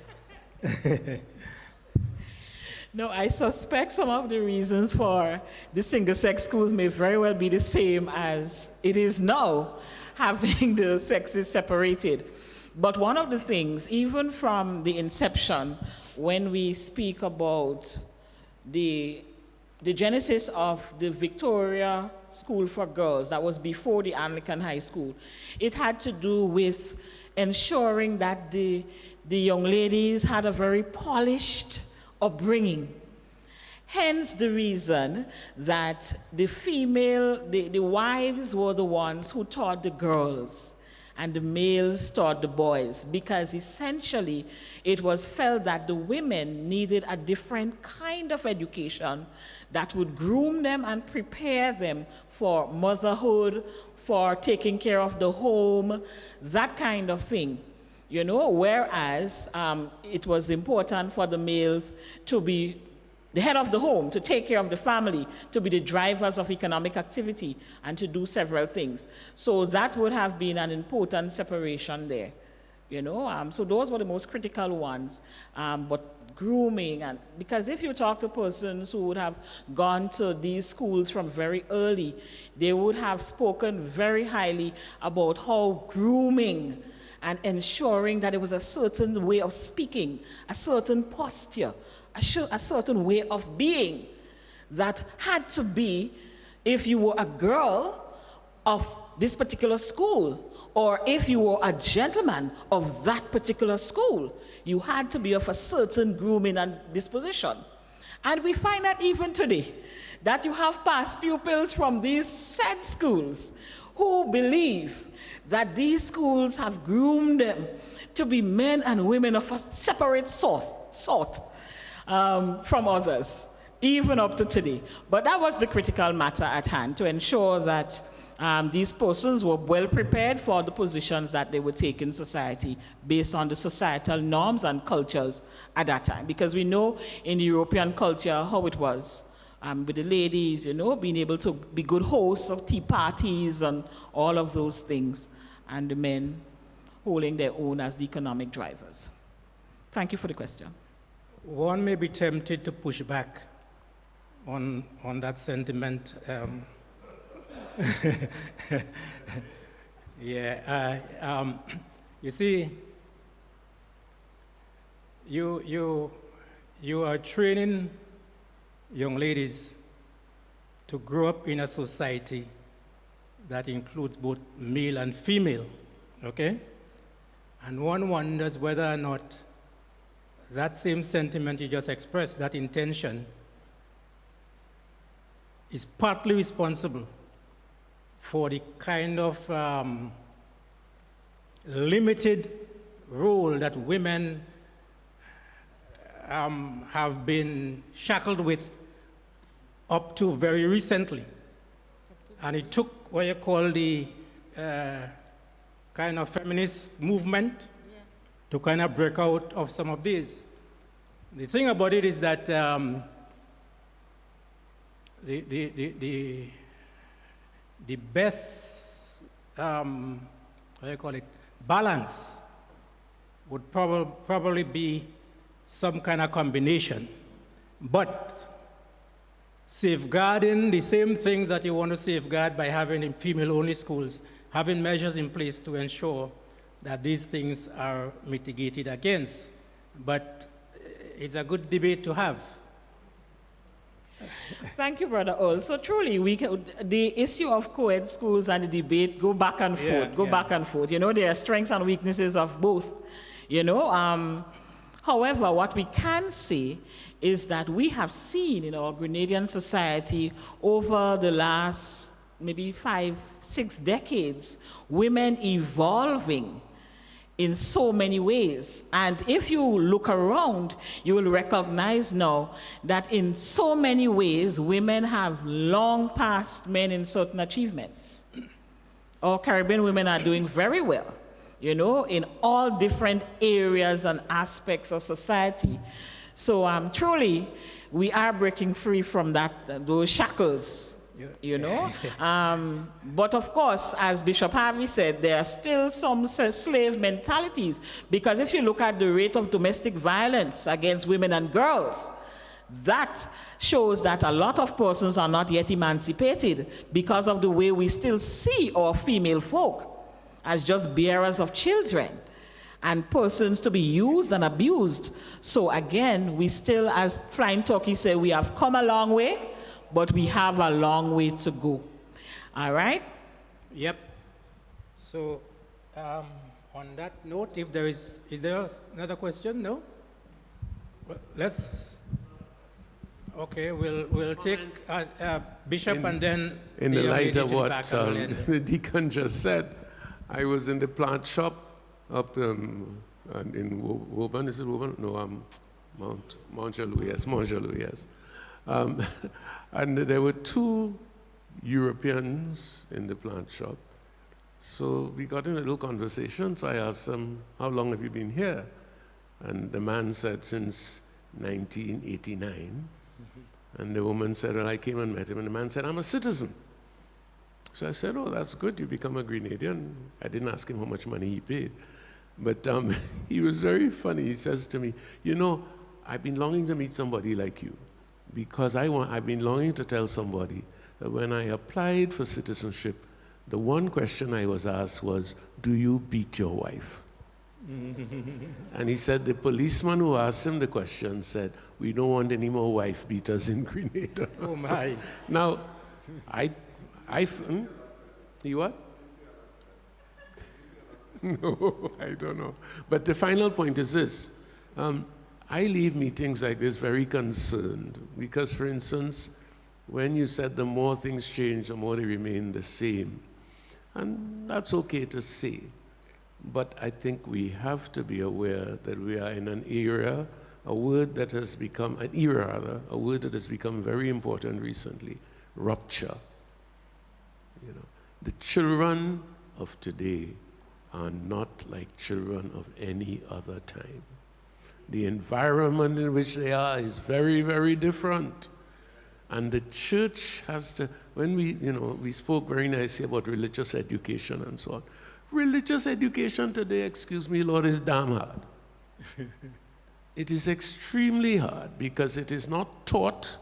No, I suspect some of the reasons for the single-sex schools may very well be the same as it is now, having the sexes separated. But one of the things, even from the inception, when we speak about the genesis of the Victoria School for Girls, that was before the Anglican High School, it had to do with ensuring that the young ladies had a very polished upbringing. Hence the reason that the wives were the ones who taught the girls and the males taught the boys, because essentially it was felt that the women needed a different kind of education that would groom them and prepare them for motherhood, for taking care of the home, that kind of thing. You know, whereas it was important for the males to be the head of the home, to take care of the family, to be the drivers of economic activity, and to do several things. So that would have been an important separation there. You know, so those were the most critical ones. But grooming, and because if you talk to persons who would have gone to these schools from very early, they would have spoken very highly about how grooming and ensuring that there was a certain way of speaking, a certain posture, a certain way of being that had to be if you were a girl of this particular school, or if you were a gentleman of that particular school, you had to be of a certain grooming and disposition. And we find that even today, that you have past pupils from these said schools who believe that these schools have groomed them to be men and women of a separate sort from others, even up to today. But that was the critical matter at hand, to ensure that these persons were well prepared for the positions that they would take in society based on the societal norms and cultures at that time. Because we know in European culture how it was with the ladies, you know, being able to be good hosts of tea parties and all of those things, and the men holding their own as the economic drivers. Thank you for the question. One may be tempted to push back on that sentiment. You see, you are training young ladies to grow up in a society that includes both male and female, okay? And one wonders whether or not that same sentiment you just expressed, that intention, is partly responsible for the kind of limited role that women have been shackled with up to very recently. And it took what you call the kind of feminist movement to kind of break out of some of these. The thing about it is that the the best, balance would probably be some kind of combination. But safeguarding the same things that you want to safeguard by having in female-only schools, having measures in place to ensure that these things are mitigated against. But it's a good debate to have. Thank you, Brother Earl. So truly, the issue of co-ed schools and the debate go back and forth, back and forth. You know, there are strengths and weaknesses of both. You know, however, what we can say is that we have seen in our Grenadian society over the last maybe 5-6 decades, women evolving in so many ways. And if you look around, you will recognize now that in so many ways, women have long passed men in certain achievements. Our Caribbean women are doing very well, you know, in all different areas and aspects of society. So truly, we are breaking free from those shackles, you know. But of course, as Bishop Harvey said, there are still some slave mentalities, because if you look at the rate of domestic violence against women and girls, that shows that a lot of persons are not yet emancipated because of the way we still see our female folk as just bearers of children and persons to be used and abused. So again, we still, as Flying Turkey said, we have come a long way, but we have a long way to go. All right? Yep. So on that note, if there is there another question? No? Well, okay, we'll take Bishop and then... In the light of what the deacon just said, I was in the plant shop up in Woburn, is it Woburn? No, Mount Jaloux, yes. And there were 2 Europeans in the plant shop. So we got in a little conversation. So I asked them, how long have you been here? And the man said, since 1989. Mm-hmm. And the woman said, well, I came and met him. And the man said, I'm a citizen. So I said, oh, that's good. You become a Grenadian. I didn't ask him how much money he paid. But he was very funny. He says to me, you know, I've been longing to meet somebody like you, because I've been longing to tell somebody that when I applied for citizenship, the one question I was asked was, do you beat your wife? And he said the policeman who asked him the question said, we don't want any more wife beaters in Grenada. Oh my. Now, you what? No, I don't know. But the final point is this. I leave meetings like this very concerned because, for instance, when you said the more things change, the more they remain the same. And that's okay to say. But I think we have to be aware that we are in an era, a word that has become very important recently, rupture. You know, the children of today are not like children of any other time. The environment in which they are is very, very different. And the church has to, when we spoke very nicely about religious education and so on. Religious education today, excuse me, Lord, is damn hard. It is extremely hard because it is not taught.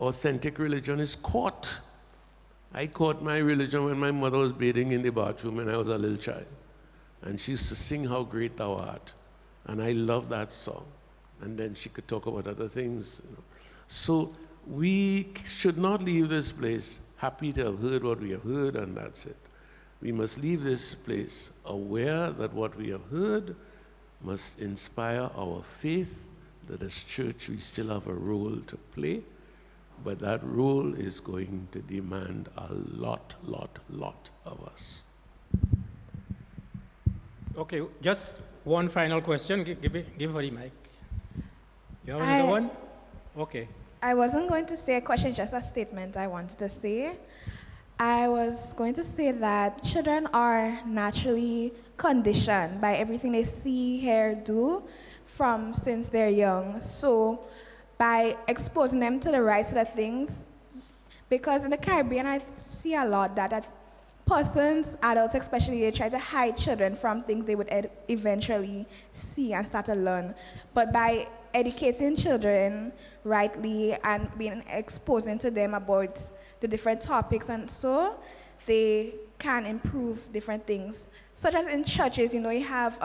Authentic religion is caught. I caught my religion when my mother was bathing in the bathroom when I was a little child. And she used to sing How Great Thou Art. And I loved that song. And then she could talk about other things. You know. So we should not leave this place happy to have heard what we have heard, and that's it. We must leave this place aware that what we have heard must inspire our faith, that as church we still have a role to play, but that role is going to demand a lot of us. Okay, just one final question. Give her the mic. You have another one? Okay. I wasn't going to say a question, just a statement I wanted to say. I was going to say that children are naturally conditioned by everything they see, hear, do since they're young. So by exposing them to the right sort of things, Because in the Caribbean, I see a lot that persons, adults especially, they try to hide children from things they would eventually see and start to learn. But by educating children rightly and exposing to them about the different topics and so, they can improve different things. Such as in churches, you have,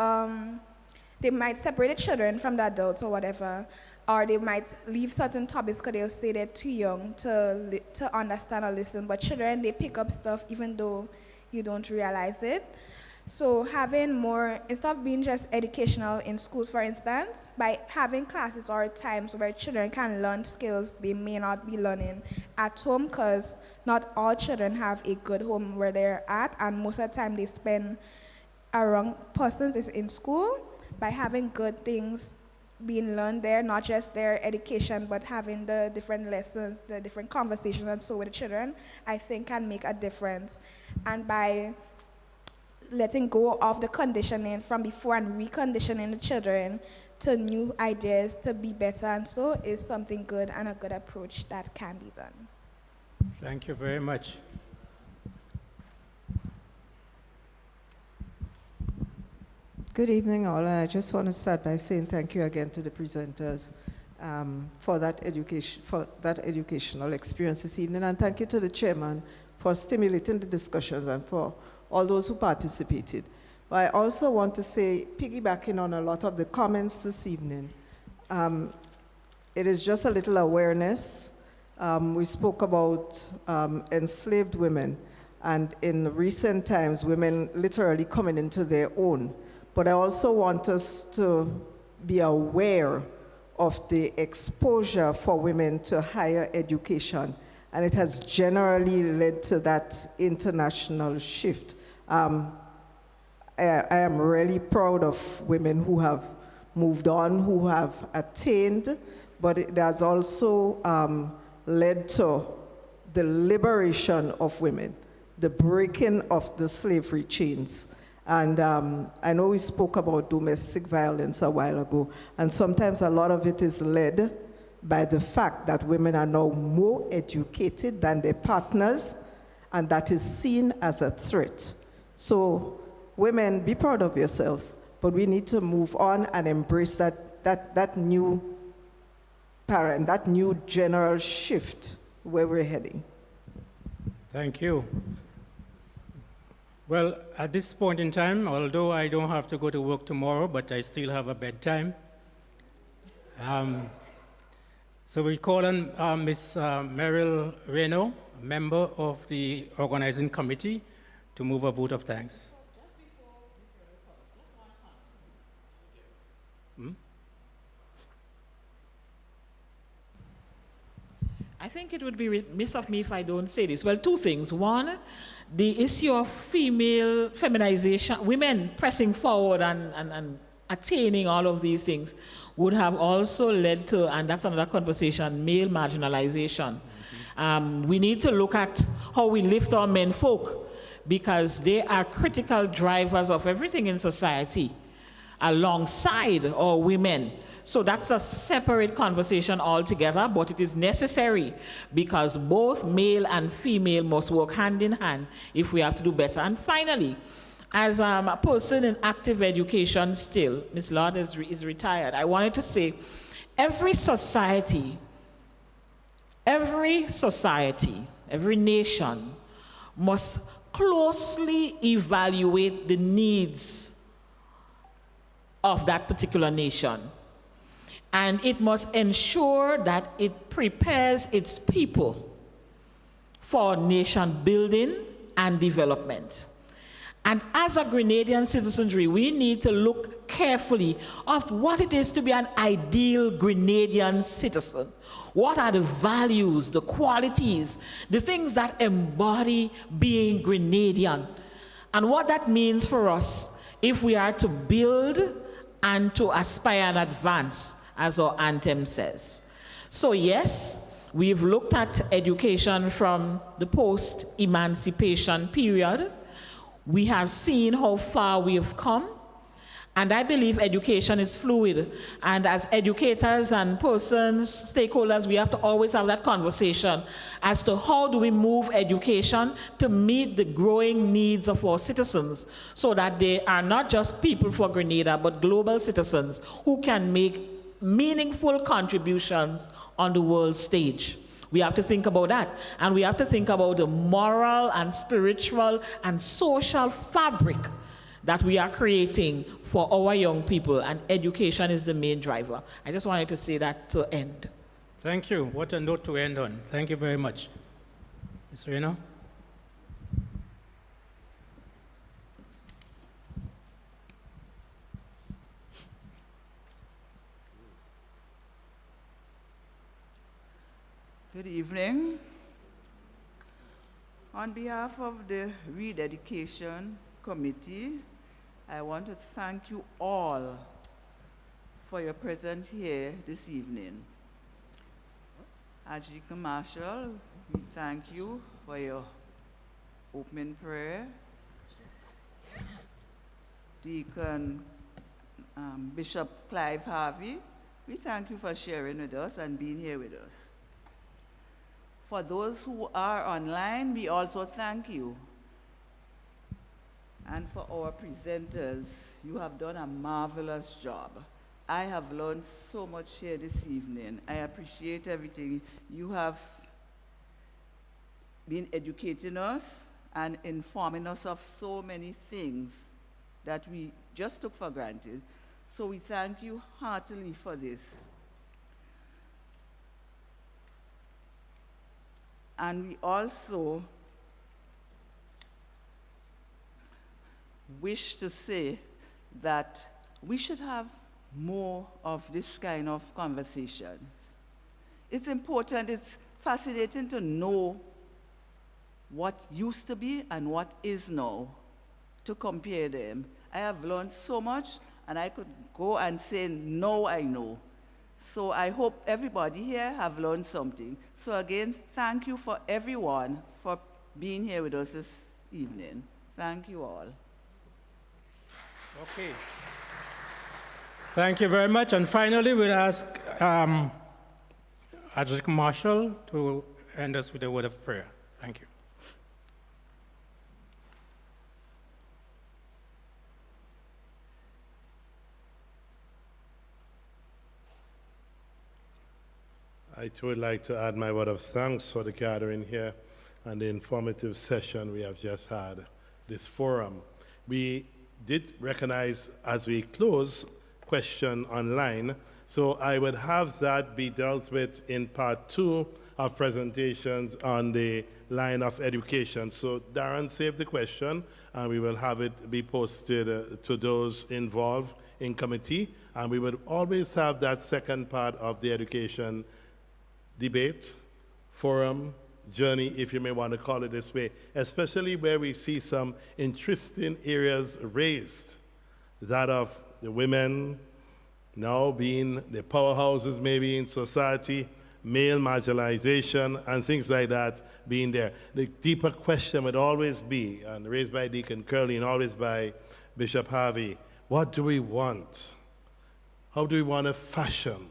they might separate the children from the adults or whatever, or they might leave certain topics because they'll say they're too young to understand or listen. But children, they pick up stuff even though you don't realize it. So having more, instead of being just educational in schools, for instance, by having classes or times where children can learn skills they may not be learning at home, because not all children have a good home where they're at, and most of the time they spend around persons is in school. By having good things being learned there, not just their education, but having the different lessons, the different conversations and so with the children, I think can make a difference. And by letting go of the conditioning from before and reconditioning the children to new ideas to be better and so is something good and a good approach that can be done. Thank you very much. Good evening, all. And I just want to start by saying thank you again to the presenters for that educational experience this evening, and thank you to the chairman for stimulating the discussions and for all those who participated. But I also want to say, piggybacking on a lot of the comments this evening, it is just a little awareness. We spoke about enslaved women, and in recent times, women literally coming into their own. But I also want us to be aware of the exposure for women to higher education, and it has generally led to that international shift. I am really proud of women who have moved on, who have attained, but it has also led to the liberation of women, the breaking of the slavery chains. And I know we spoke about domestic violence a while ago, and sometimes a lot of it is led by the fact that women are now more educated than their partners, and that is seen as a threat. So women, be proud of yourselves, but we need to move on and embrace that new paradigm, that new general shift where we're heading. Thank you. Well, at this point in time, although I don't have to go to work tomorrow, but I still have a bedtime. So we call on Ms. Meryl Reno, a member of the organizing committee, to move a vote of thanks. I think it would be remiss of me if I don't say this. Well, two things. One, the issue of female feminization, women pressing forward and attaining all of these things would have also led to, and that's another conversation, male marginalization. We need to look at how we lift our men folk, because they are critical drivers of everything in society alongside our women. So that's a separate conversation altogether, but it is necessary because both male and female must work hand in hand if we have to do better. And finally, as a person in active education still, Ms. Lord is retired, I wanted to say every society, every nation must closely evaluate the needs of that particular nation. And it must ensure that it prepares its people for nation building and development. And as a Grenadian citizenry, we need to look carefully at what it is to be an ideal Grenadian citizen. What are the values, the qualities, the things that embody being Grenadian, and what that means for us if we are to build and to aspire and advance, as our anthem says. So yes, we've looked at education from the post-emancipation period. We have seen how far we have come, And I believe education is fluid. And as educators and persons, stakeholders, we have to always have that conversation as to how do we move education to meet the growing needs of our citizens so that they are not just people for Grenada, but global citizens who can make meaningful contributions on the world stage. We have to think about that. And we have to think about the moral and spiritual and social fabric that we are creating for our young people, and education is the main driver. I just wanted to say that to end. Thank you. What a note to end on. Thank you very much. Ms. Reno? Good evening. On behalf of the Rededication Committee, I want to thank you all for your presence here this evening. Archdeacon Marshall, we thank you for your opening prayer. Deacon Bishop Clive Harvey, we thank you for sharing with us and being here with us. For those who are online, we also thank you. And for our presenters, you have done a marvelous job. I have learned so much here this evening. I appreciate everything. You have been educating us and informing us of so many things that we just took for granted. So we thank you heartily for this. And we also wish to say that we should have more of this kind of conversations. It's important, it's fascinating to know what used to be and what is now, to compare them. I have learned so much, and I could go and say, now I know. So I hope everybody here have learned something. So again, thank you for everyone for being here with us this evening. Thank you all. Okay. Thank you very much. And finally, we'll ask Archdeacon Marshall to end us with a word of prayer. Thank you. I too would like to add my word of thanks for the gathering here and the informative session we have just had, this forum. We did recognize as we close question online, so I would have that be dealt with in part 2 of presentations on the line of education. So Darren saved the question, and we will have it be posted to those involved in committee, and we would always have that second part of the education debate, forum, journey, if you may want to call it this way, especially where we see some interesting areas raised, that of the women now being the powerhouses maybe in society, male marginalization, and things like that being there. The deeper question would always be, and raised by Deacon Curley and always by Bishop Harvey, what do we want? How do we want to fashion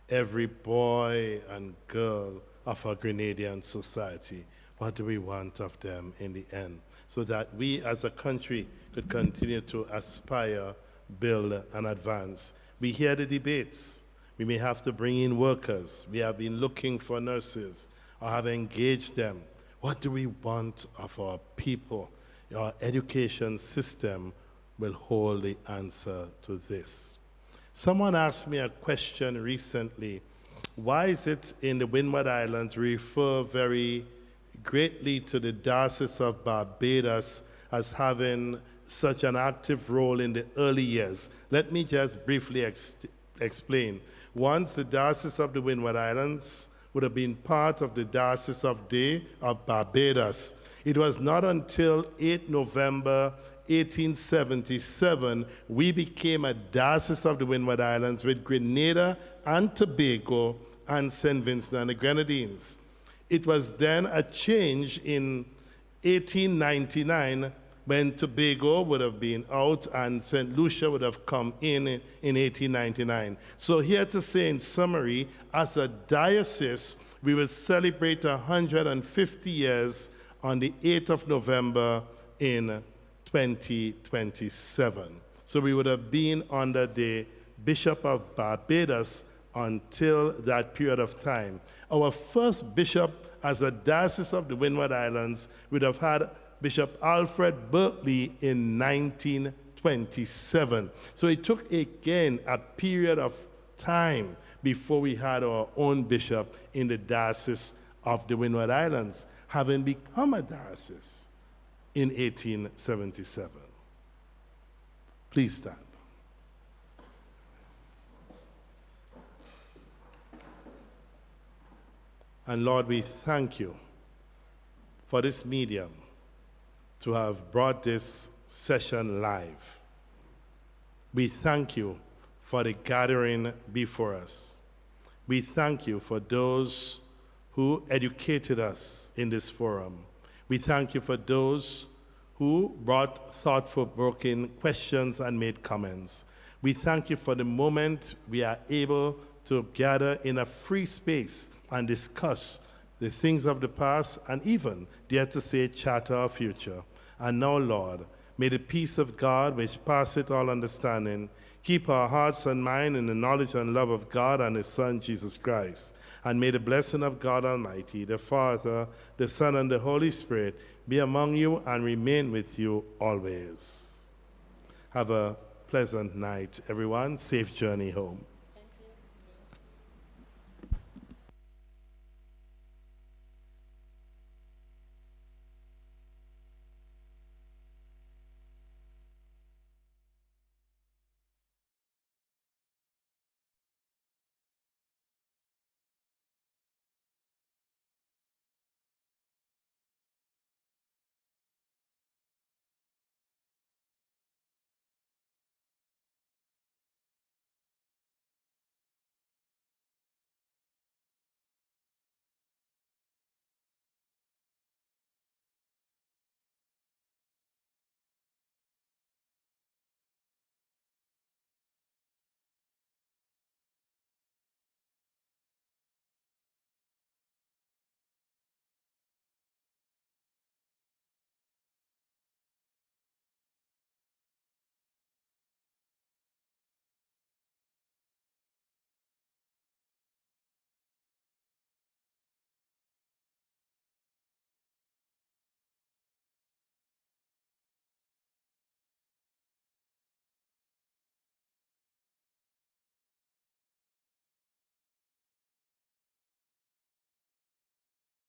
every boy and girl of our Grenadian society? What do we want of them in the end? So that we as a country could continue to aspire, build, and advance. We hear the debates. We may have to bring in workers. We have been looking for nurses or have engaged them. What do we want of our people? Our education system will hold the answer to this. Someone asked me a question recently. Why is it in the Windward Islands we refer very greatly to the Diocese of Barbados as having such an active role in the early years? Let me just briefly explain. Once the Diocese of the Windward Islands would have been part of the Diocese of Barbados. It was not until 8 November 1877, we became a Diocese of the Windward Islands with Grenada and Tobago and St. Vincent and the Grenadines. It was then a change in 1899 when Tobago would have been out and St. Lucia would have come in 1899. So here to say in summary, as a diocese, we will celebrate 150 years on the 8th of November in 2027. So we would have been under the Bishop of Barbados until that period of time. Our first bishop as a diocese of the Windward Islands would have had Bishop Alfred Berkeley in 1927. So it took, again, a period of time before we had our own bishop in the Diocese of the Windward Islands, having become a diocese in 1877. Please stand. And Lord, we thank you for this medium to have brought this session live. We thank you for the gathering before us. We thank you for those who educated us in this forum. We thank you for those who brought thought-provoking questions and made comments. We thank you for the moment we are able to gather in a free space and discuss the things of the past and even, dare to say, chart our future. And now, Lord, may the peace of God, which passeth all understanding, keep our hearts and mind in the knowledge and love of God and His Son, Jesus Christ. And may the blessing of God Almighty, the Father, the Son, and the Holy Spirit be among you and remain with you always. Have a pleasant night, everyone. Safe journey home.